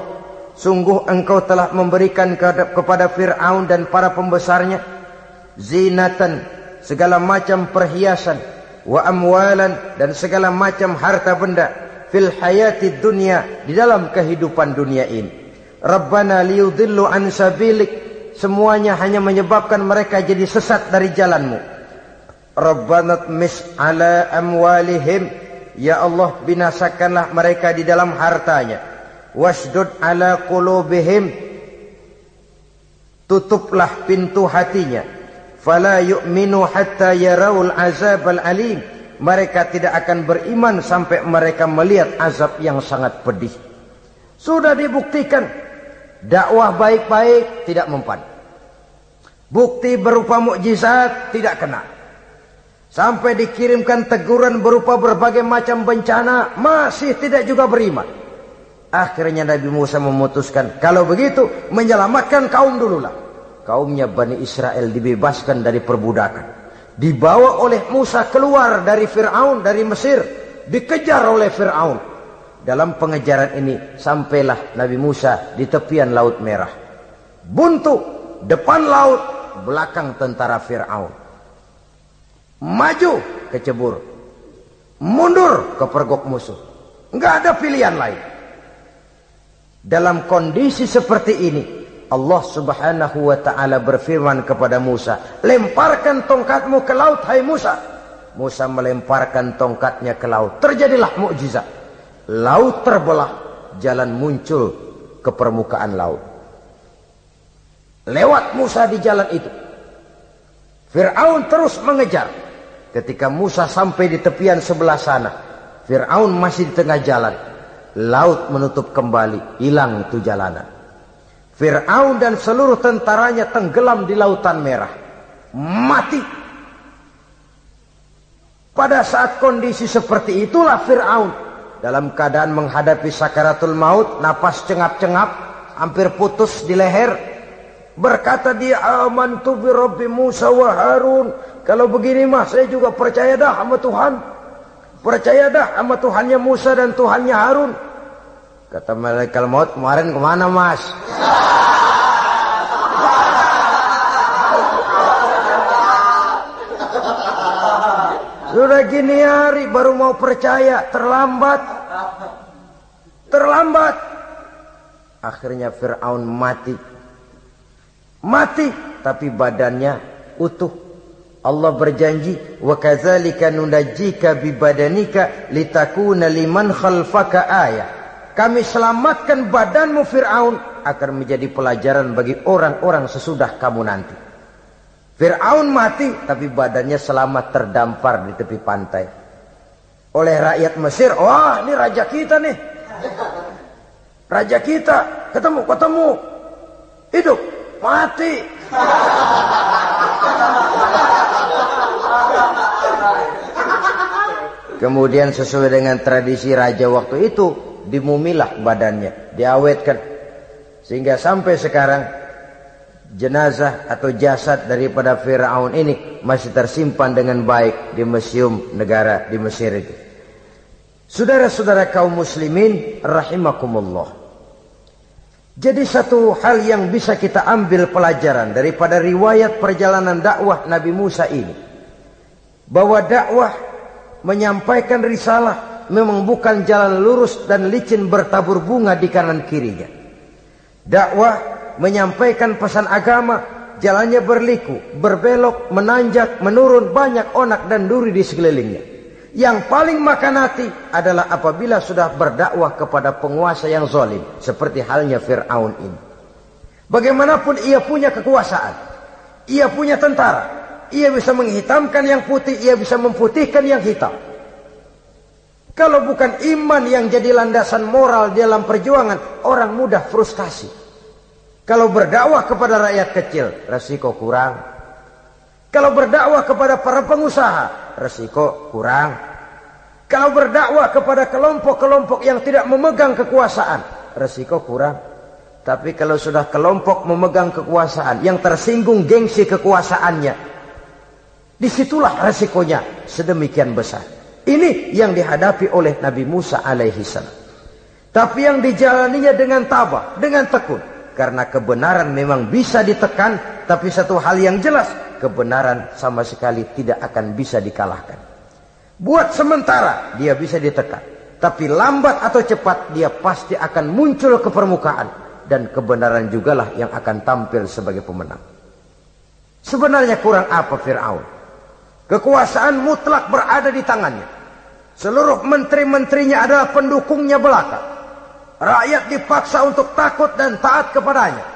sungguh engkau telah memberikan kepada Fir'aun dan para pembesarnya zinatan, segala macam perhiasan, wa amwalan, dan segala macam harta benda, fil hayatid dunya, di dalam kehidupan dunia ini. Rabbana liyudillu an sabilik, semuanya hanya menyebabkan mereka jadi sesat dari jalanmu. Rabbana tmis ala amwalihim, ya Allah binasakanlah mereka di dalam hartanya. Wasdud ala qulubihim, tutuplah pintu hatinya. Fala yu'minu hatta yarawul azab al-alim, mereka tidak akan beriman sampai mereka melihat azab yang sangat pedih. Sudah dibuktikan dakwah baik-baik tidak mempan. Bukti berupa mukjizat tidak kena. Sampai dikirimkan teguran berupa berbagai macam bencana, masih tidak juga beriman. Akhirnya Nabi Musa memutuskan, kalau begitu menyelamatkan kaum dululah. Kaumnya Bani Israel dibebaskan dari perbudakan. Dibawa oleh Musa keluar dari Fir'aun, dari Mesir. Dikejar oleh Fir'aun. Dalam pengejaran ini sampailah Nabi Musa di tepian Laut Merah. Buntu, depan laut, belakang tentara Fir'aun. Maju kecebur, mundur kepergok musuh. Enggak ada pilihan lain. Dalam kondisi seperti ini, Allah subhanahu wa ta'ala berfirman kepada Musa, lemparkan tongkatmu ke laut, hai Musa. Musa melemparkan tongkatnya ke laut. Terjadilah mukjizat. Laut terbelah, jalan muncul ke permukaan laut. Lewat Musa di jalan itu, Fir'aun terus mengejar. Ketika Musa sampai di tepian sebelah sana, Fir'aun masih di tengah jalan. Laut menutup kembali, hilang itu jalanan. Fir'aun dan seluruh tentaranya tenggelam di Lautan Merah. Mati. Pada saat kondisi seperti itulah Fir'aun dalam keadaan menghadapi sakaratul maut, napas cengap-cengap, hampir putus di leher, berkata dia, amantu bi Rabbi Musa wa Harun. Kalau begini mah saya juga percaya dah sama Tuhan. Percaya dah sama Tuhannya Musa dan Tuhannya Harun. Kata malaikat maut, kemarin kemana mas? Sudah gini hari baru mau percaya, terlambat. Terlambat. Akhirnya Fir'aun mati. Mati, tapi badannya utuh. Allah berjanji, wa kadzalika nunajjika bi badanika litakuna liman khalfaka ayah. Kami selamatkan badanmu Fir'aun agar menjadi pelajaran bagi orang-orang sesudah kamu nanti. Fir'aun mati, tapi badannya selamat terdampar di tepi pantai. Oleh rakyat Mesir, wah ini raja kita nih. Raja kita, ketemu. Hidup, mati. Kemudian sesuai dengan tradisi raja waktu itu, dimumilah badannya, diawetkan. Sehingga sampai sekarang, jenazah atau jasad daripada Fir'aun ini masih tersimpan dengan baik di museum negara di Mesir itu. Saudara-saudara kaum muslimin rahimakumullah. Jadi satu hal yang bisa kita ambil pelajaran daripada riwayat perjalanan dakwah Nabi Musa ini, bahwa dakwah menyampaikan risalah memang bukan jalan lurus dan licin bertabur bunga di kanan kirinya. Dakwah menyampaikan pesan agama, jalannya berliku, berbelok, menanjak, menurun, banyak onak dan duri di sekelilingnya. Yang paling makan hati adalah apabila sudah berdakwah kepada penguasa yang zalim, seperti halnya Fir'aun ini. Bagaimanapun ia punya kekuasaan, ia punya tentara, ia bisa menghitamkan yang putih, ia bisa memutihkan yang hitam. Kalau bukan iman yang jadi landasan moral dalam perjuangan, orang mudah frustasi. Kalau berdakwah kepada rakyat kecil, resiko kurang. Kalau berdakwah kepada para pengusaha, resiko kurang. Kalau berdakwah kepada kelompok-kelompok yang tidak memegang kekuasaan, resiko kurang. Tapi kalau sudah kelompok memegang kekuasaan, yang tersinggung gengsi kekuasaannya, disitulah resikonya sedemikian besar. Ini yang dihadapi oleh Nabi Musa alaihi salam. Tapi yang dijalaninya dengan tabah, dengan tekun. Karena kebenaran memang bisa ditekan, tapi satu hal yang jelas, kebenaran sama sekali tidak akan bisa dikalahkan. Buat sementara dia bisa ditekan, tapi lambat atau cepat dia pasti akan muncul ke permukaan, dan kebenaran jugalah yang akan tampil sebagai pemenang. Sebenarnya kurang apa Fir'aun? Kekuasaan mutlak berada di tangannya. Seluruh menteri-menterinya adalah pendukungnya belaka. Rakyat dipaksa untuk takut dan taat kepadanya.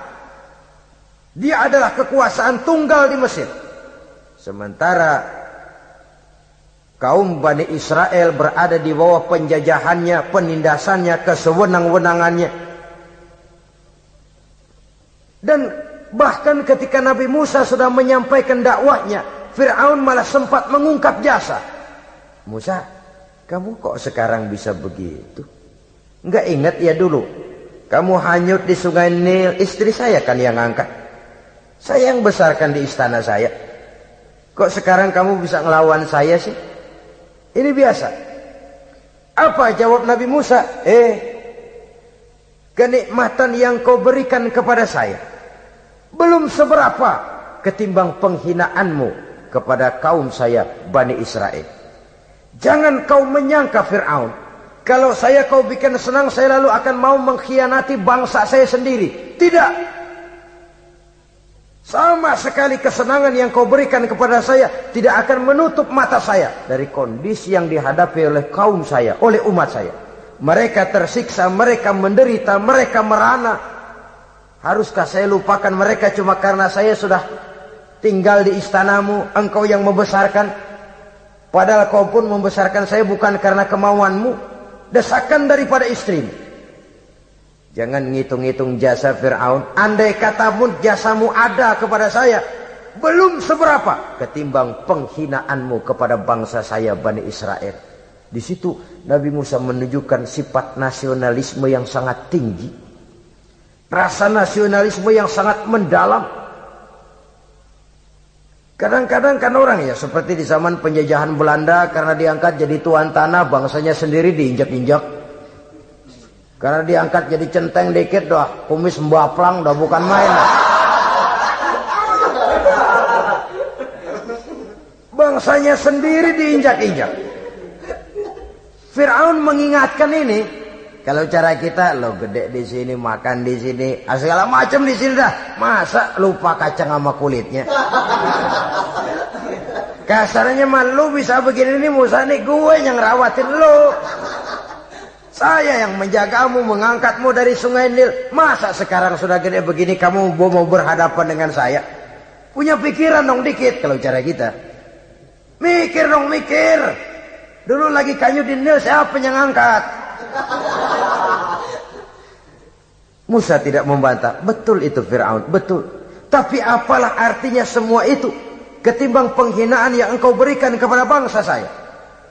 Dia adalah kekuasaan tunggal di Mesir. Sementara kaum Bani Israel berada di bawah penjajahannya, penindasannya, kesewenang-wenangannya. Dan bahkan ketika Nabi Musa sudah menyampaikan dakwahnya, Fir'aun malah sempat mengungkap jasa. Musa, kamu kok sekarang bisa begitu? Enggak ingat ya dulu, kamu hanyut di sungai Nil, istri saya kan yang angkat. Saya yang besarkan di istana saya. Kok sekarang kamu bisa ngelawan saya sih? Ini biasa. Apa jawab Nabi Musa? Kenikmatan yang kau berikan kepada saya belum seberapa ketimbang penghinaanmu kepada kaum saya Bani Israel. Jangan kau menyangka Fir'aun, kalau saya kau bikin senang, saya lalu akan mau mengkhianati bangsa saya sendiri. Tidak. Sama sekali kesenangan yang kau berikan kepada saya tidak akan menutup mata saya dari kondisi yang dihadapi oleh kaum saya, oleh umat saya. Mereka tersiksa, mereka menderita, mereka merana. Haruskah saya lupakan mereka cuma karena saya sudah tinggal di istanamu, engkau yang membesarkan? Padahal kau pun membesarkan saya bukan karena kemauanmu. Desakan daripada istrimu. Jangan ngitung-ngitung jasa Fir'aun. Andai kata pun jasamu ada kepada saya, belum seberapa ketimbang penghinaanmu kepada bangsa saya Bani Israel. Di situ Nabi Musa menunjukkan sifat nasionalisme yang sangat tinggi. Rasa nasionalisme yang sangat mendalam. Kadang-kadang kan orang ya seperti di zaman penjajahan Belanda, karena diangkat jadi tuan tanah, bangsanya sendiri diinjak-injak. Karena diangkat jadi centeng dikit dah, kumis mbaplang dah, bukan main. Bangsanya sendiri diinjak-injak. Fir'aun mengingatkan ini. Kalau cara kita, lo gede di sini, makan di sini, segala macam di sini dah. Masa lupa kacang sama kulitnya? Kasarnya mah lu bisa begini nih, Musa nih, gue yang rawatin lu. Saya yang menjagamu, mengangkatmu dari sungai Nil. Masa sekarang sudah gede begini kamu mau berhadapan dengan saya? Punya pikiran dong dikit kalau cara kita. Mikir dong, mikir. Dulu lagi kayu di Nil, siapa yang angkat? Musa tidak membantah. Betul itu Fir'aun, betul. Tapi apalah artinya semua itu ketimbang penghinaan yang engkau berikan kepada bangsa saya.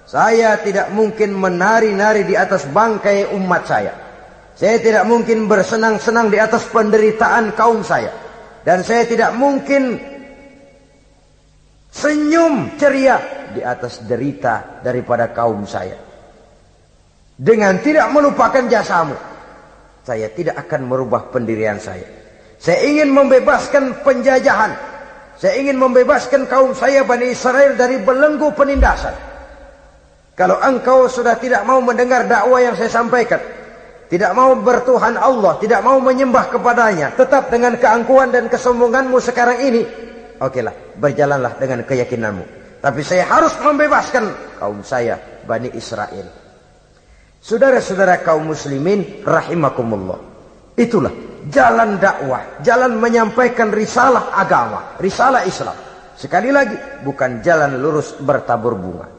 Saya tidak mungkin menari-nari di atas bangkai umat saya. Saya tidak mungkin bersenang-senang di atas penderitaan kaum saya. Dan saya tidak mungkin senyum ceria di atas derita daripada kaum saya. Dengan tidak melupakan jasamu, saya tidak akan merubah pendirian saya. Saya ingin membebaskan penjajahan. Saya ingin membebaskan kaum saya Bani Israel dari belenggu penindasan. Kalau engkau sudah tidak mau mendengar dakwah yang saya sampaikan, tidak mau bertuhan Allah, tidak mau menyembah kepadanya, tetap dengan keangkuhan dan kesombonganmu sekarang ini, okelah, berjalanlah dengan keyakinanmu. Tapi saya harus membebaskan kaum saya Bani Israel. Saudara-saudara kaum muslimin rahimakumullah. Itulah jalan dakwah, jalan menyampaikan risalah agama, risalah Islam. Sekali lagi, bukan jalan lurus bertabur bunga.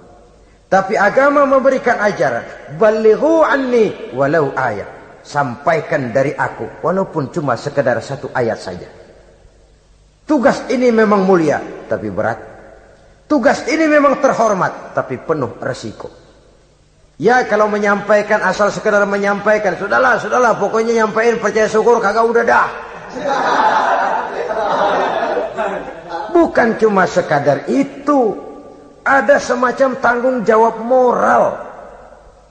Tapi agama memberikan ajaran, balighu anni walau ayat. Sampaikan dari aku, walaupun cuma sekedar satu ayat saja. Tugas ini memang mulia, tapi berat. Tugas ini memang terhormat, tapi penuh resiko. Ya kalau menyampaikan asal sekedar menyampaikan, sudahlah, pokoknya nyampaikan, percaya syukur kagak udah dah. Bukan cuma sekadar itu, ada semacam tanggung jawab moral.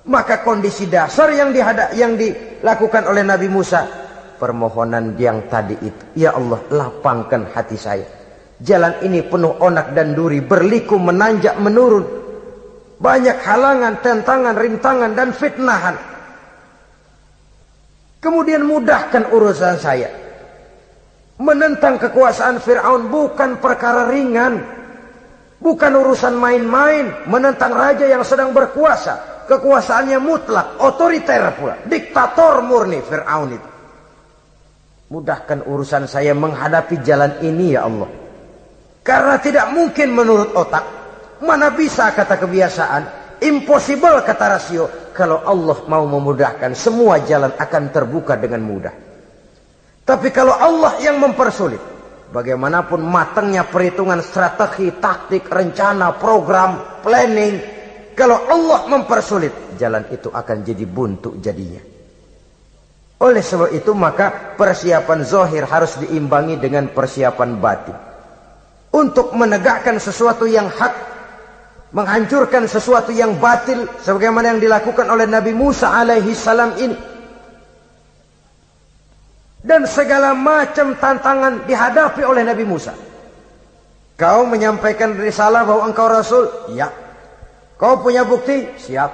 Maka kondisi dasar yang dilakukan oleh Nabi Musa, permohonan yang tadi itu, ya Allah lapangkan hati saya. Jalan ini penuh onak dan duri, berliku menanjak menurun. Banyak halangan, tentangan, rintangan, dan fitnahan. Kemudian mudahkan urusan saya. Menentang kekuasaan Fir'aun bukan perkara ringan. Bukan urusan main-main. Menentang raja yang sedang berkuasa. Kekuasaannya mutlak, otoriter pula. Diktator murni Fir'aun itu. Mudahkan urusan saya menghadapi jalan ini ya Allah. Karena tidak mungkin menurut otak. Mana bisa kata kebiasaan, impossible kata rasio. Kalau Allah mau memudahkan, semua jalan akan terbuka dengan mudah. Tapi kalau Allah yang mempersulit, bagaimanapun matangnya perhitungan strategi, taktik, rencana, program, planning, kalau Allah mempersulit, jalan itu akan jadi buntu jadinya. Oleh sebab itu maka persiapan zahir harus diimbangi dengan persiapan batin. Untuk menegakkan sesuatu yang hak, menghancurkan sesuatu yang batil sebagaimana yang dilakukan oleh Nabi Musa alaihi salam ini. Dan segala macam tantangan dihadapi oleh Nabi Musa. Kau menyampaikan risalah bahwa engkau Rasul? Ya. Kau punya bukti? Siap.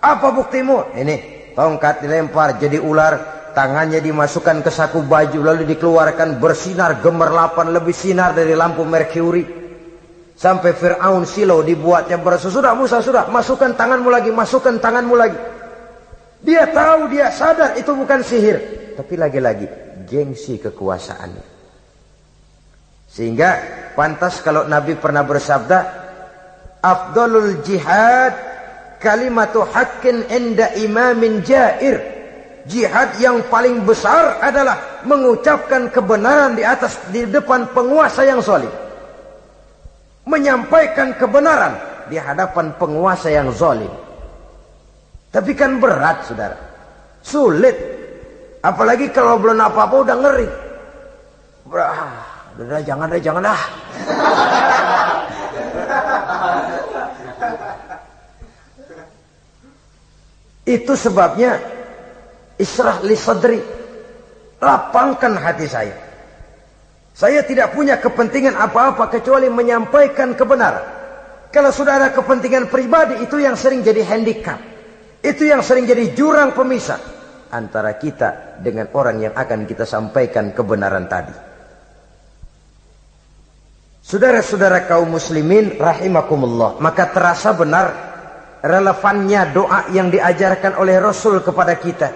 Apa buktimu? Ini. Tongkat dilempar jadi ular, tangannya dimasukkan ke saku baju lalu dikeluarkan bersinar gemerlapan, lebih sinar dari lampu merkuri. Sampai Fir'aun silau dibuatnya bersesudah. Musa sudah, masukkan tanganmu lagi, masukkan tanganmu lagi. Dia tahu, dia sadar itu bukan sihir. Tapi lagi-lagi gengsi kekuasaannya. Sehingga pantas kalau Nabi pernah bersabda, afdalul jihad kalimatu haqqin inda imamin jair. Jihad yang paling besar adalah mengucapkan kebenaran di depan penguasa yang zalim. menyampaikan kebenaran di hadapan penguasa yang zalim. Tapi kan berat, saudara. Sulit. Apalagi kalau belum apa-apa udah ngeri. Udah jangan dah. Itu sebabnya Ishrah li sadri, lapangkan hati saya. Saya tidak punya kepentingan apa-apa kecuali menyampaikan kebenaran. Kalau sudah ada kepentingan pribadi, itu yang sering jadi handicap. Itu yang sering jadi jurang pemisah antara kita dengan orang yang akan kita sampaikan kebenaran tadi. Saudara-saudara kaum muslimin rahimakumullah, maka terasa benar relevannya doa yang diajarkan oleh Rasul kepada kita.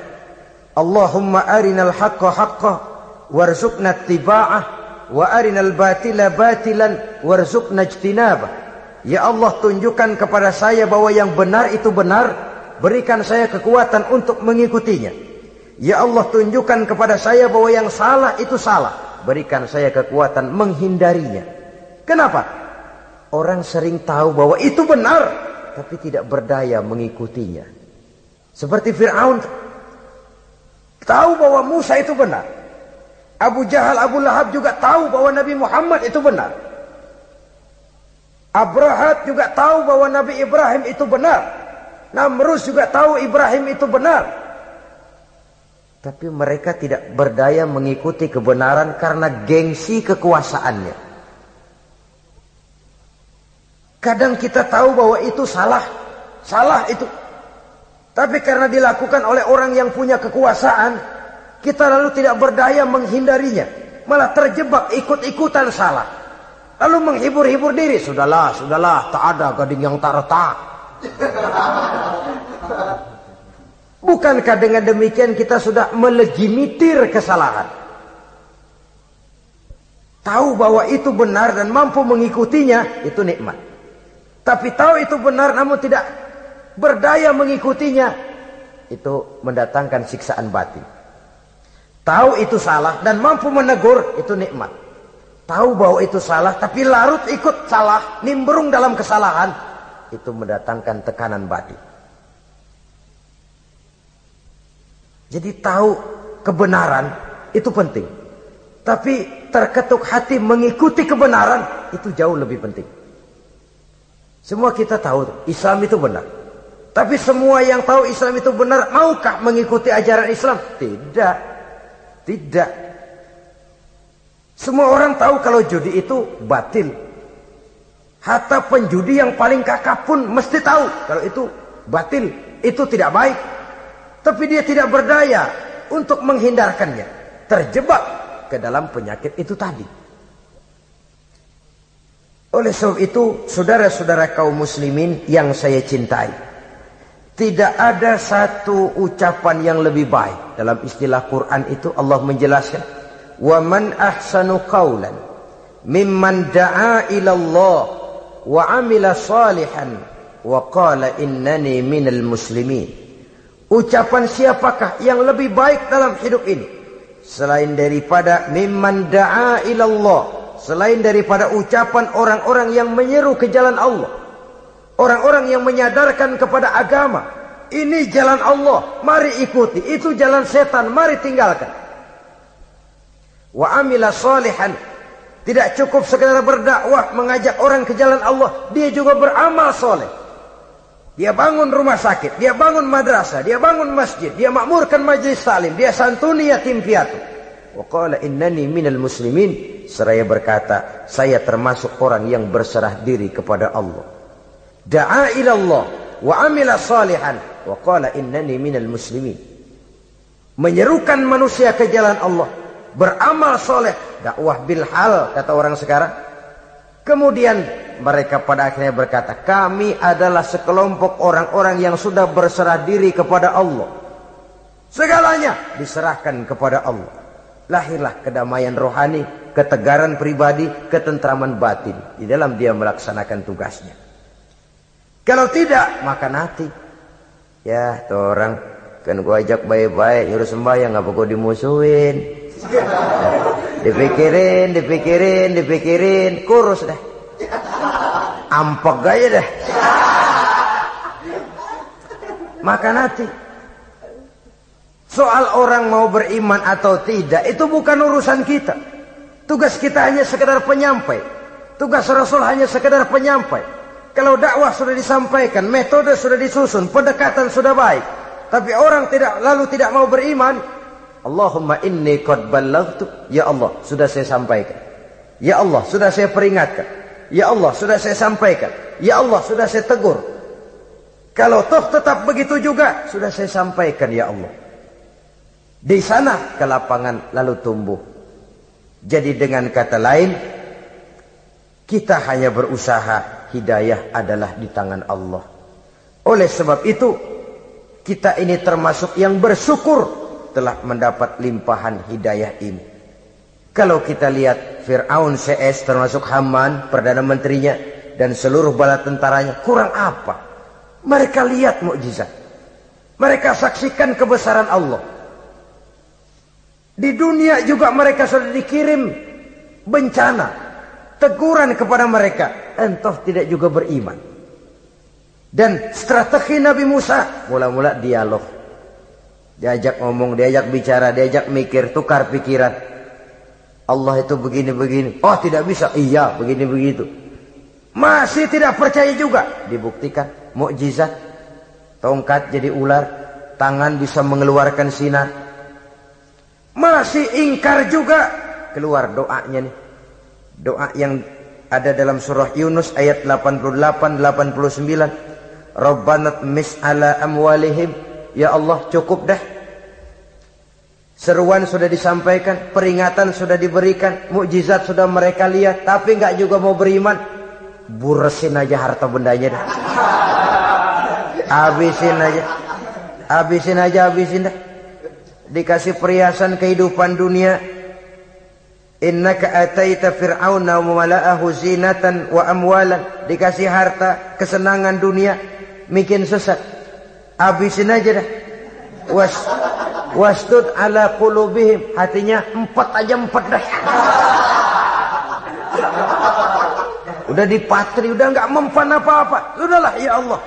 Allahumma arinal haqqa haqqa warzuqna ittiba'ah wa arinal batila batilan warzuqna ijtinabah. Ya Allah, tunjukkan kepada saya bahwa yang benar itu benar, berikan saya kekuatan untuk mengikutinya. Ya Allah, tunjukkan kepada saya bahwa yang salah itu salah, berikan saya kekuatan menghindarinya. Kenapa? Orang sering tahu bahwa itu benar, tapi tidak berdaya mengikutinya. Seperti Fir'aun tahu bahwa Musa itu benar. Abu Jahal, Abu Lahab juga tahu bahwa Nabi Muhammad itu benar. Abrahat juga tahu bahwa Nabi Ibrahim itu benar. Namrus juga tahu Ibrahim itu benar. Tapi mereka tidak berdaya mengikuti kebenaran karena gengsi kekuasaannya. Kadang kita tahu bahwa itu salah. Salah itu. Tapi karena dilakukan oleh orang yang punya kekuasaan, kita lalu tidak berdaya menghindarinya. Malah terjebak ikut-ikutan salah. Lalu menghibur-hibur diri. Sudahlah, tak ada gading yang tak retak. Bukankah dengan demikian kita sudah melegimitir kesalahan? Tahu bahwa itu benar dan mampu mengikutinya, itu nikmat. Tapi tahu itu benar namun tidak berdaya mengikutinya, itu mendatangkan siksaan batin. Tahu itu salah dan mampu menegur, itu nikmat. Tahu bahwa itu salah tapi larut ikut salah, nimbrung dalam kesalahan, itu mendatangkan tekanan batin. Jadi tahu kebenaran itu penting, tapi terketuk hati mengikuti kebenaran itu jauh lebih penting. Semua kita tahu Islam itu benar, tapi semua yang tahu Islam itu benar maukah mengikuti ajaran Islam? Tidak. Tidak. Semua orang tahu kalau judi itu batil. Hatta penjudi yang paling kakap pun mesti tahu kalau itu batil, itu tidak baik. Tapi dia tidak berdaya untuk menghindarkannya. Terjebak ke dalam penyakit itu tadi. Oleh sebab itu, saudara-saudara kaum muslimin yang saya cintai, tidak ada satu ucapan yang lebih baik. Dalam istilah Quran itu Allah menjelaskan, wa man ahsanu qawlan mimman da'a ila Allah wa amila salihan wa qala innani minal muslimin. Ucapan siapakah yang lebih baik dalam hidup ini selain daripada mimman da'a ila Allah, selain daripada ucapan orang-orang yang menyeru ke jalan Allah, orang-orang yang menyadarkan kepada agama, ini jalan Allah, mari ikuti, itu jalan setan, mari tinggalkan. Wa amila salihan, tidak cukup sekedar berdakwah mengajak orang ke jalan Allah, dia juga beramal soleh. Dia bangun rumah sakit, dia bangun madrasah, dia bangun masjid, dia makmurkan majlis taklim, dia santuni yatim piatu. Wa qala innani minal muslimin, seraya berkata, saya termasuk orang yang berserah diri kepada Allah. Da'a ila Allah wa amila salihan wa qala innani minal muslimin. Menyerukan manusia ke jalan Allah, beramal soleh, dakwah bil hal kata orang sekarang. Kemudian mereka pada akhirnya berkata, kami adalah sekelompok orang-orang yang sudah berserah diri kepada Allah. Segalanya diserahkan kepada Allah. Lahirlah kedamaian rohani, ketegaran pribadi, ketentraman batin di dalam dia melaksanakan tugasnya. Kalau tidak, maka nanti ya tuh orang kan gua ajak baik-baik nyuruh sembahyang, ngapa gua dimusuhin? Dipikirin, kurus dah. ampek gaya deh. Makan hati. Soal orang mau beriman atau tidak itu bukan urusan kita. Tugas kita hanya sekedar penyampai. Tugas Rasul hanya sekedar penyampai. Kalau dakwah sudah disampaikan, metode sudah disusun, pendekatan sudah baik, tapi orang tidak mau beriman, Allahumma inni qad ballaghtu, ya Allah sudah saya sampaikan, ya Allah sudah saya peringatkan, ya Allah sudah saya sampaikan, ya Allah sudah saya tegur. Kalau toh tetap begitu juga, sudah saya sampaikan ya Allah. Di sana kelapangan lalu tumbuh. Jadi dengan kata lain, kita hanya berusaha, hidayah adalah di tangan Allah. Oleh sebab itu, kita ini termasuk yang bersyukur telah mendapat limpahan hidayah ini. Kalau kita lihat Fir'aun CS termasuk Haman, Perdana Menterinya, dan seluruh bala tentaranya, kurang apa? Mereka lihat mukjizat. Mereka saksikan kebesaran Allah. Di dunia juga mereka sudah dikirim bencana, teguran kepada mereka, entah tidak juga beriman. Dan strategi Nabi Musa mula-mula dialog, diajak ngomong, diajak bicara, diajak mikir, tukar pikiran. Allah itu begini-begini, oh tidak bisa, iya begini begitu. Masih tidak percaya juga, dibuktikan mukjizat, tongkat jadi ular, tangan bisa mengeluarkan sinar. Masih ingkar juga, keluar doanya nih. Doa yang ada dalam surah Yunus ayat 88-89. Rabbana tmis ala amwalihim. Ya Allah cukup dah. Seruan sudah disampaikan, peringatan sudah diberikan, mukjizat sudah mereka lihat, tapi nggak juga mau beriman. Buresin aja harta bendanya dah. Habisin aja. Habisin dah. Dikasih perhiasan kehidupan dunia. Innaka ataita fir'auna wa mala'ahu zinatan wa amwalan. Dikasih harta, kesenangan dunia, bikin sesat. Habisin aja dah. Wastud ala qulubihim. Hatinya 4 dah. Udah dipatri, udah enggak mempan apa-apa. Sudahlah ya Allah.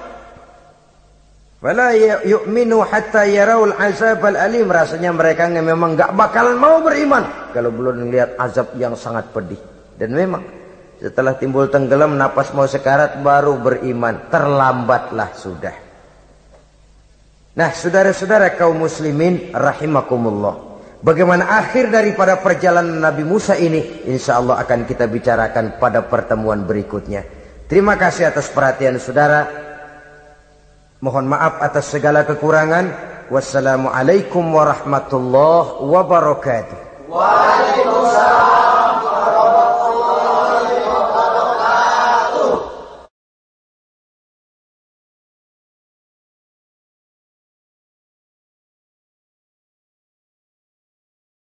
Wala yu'minu hatta yaraul azabal alim. Rasanya mereka memang enggak bakalan mau beriman kalau belum melihat azab yang sangat pedih. Dan memang setelah timbul tenggelam, napas mau sekarat, baru beriman. Terlambatlah sudah. Nah, saudara-saudara kaum muslimin rahimakumullah, bagaimana akhir daripada perjalanan Nabi Musa ini, insya Allah akan kita bicarakan pada pertemuan berikutnya. Terima kasih atas perhatian saudara. Mohon maaf atas segala kekurangan. Wassalamualaikum warahmatullahi wabarakatuh. Waalaikumsalam.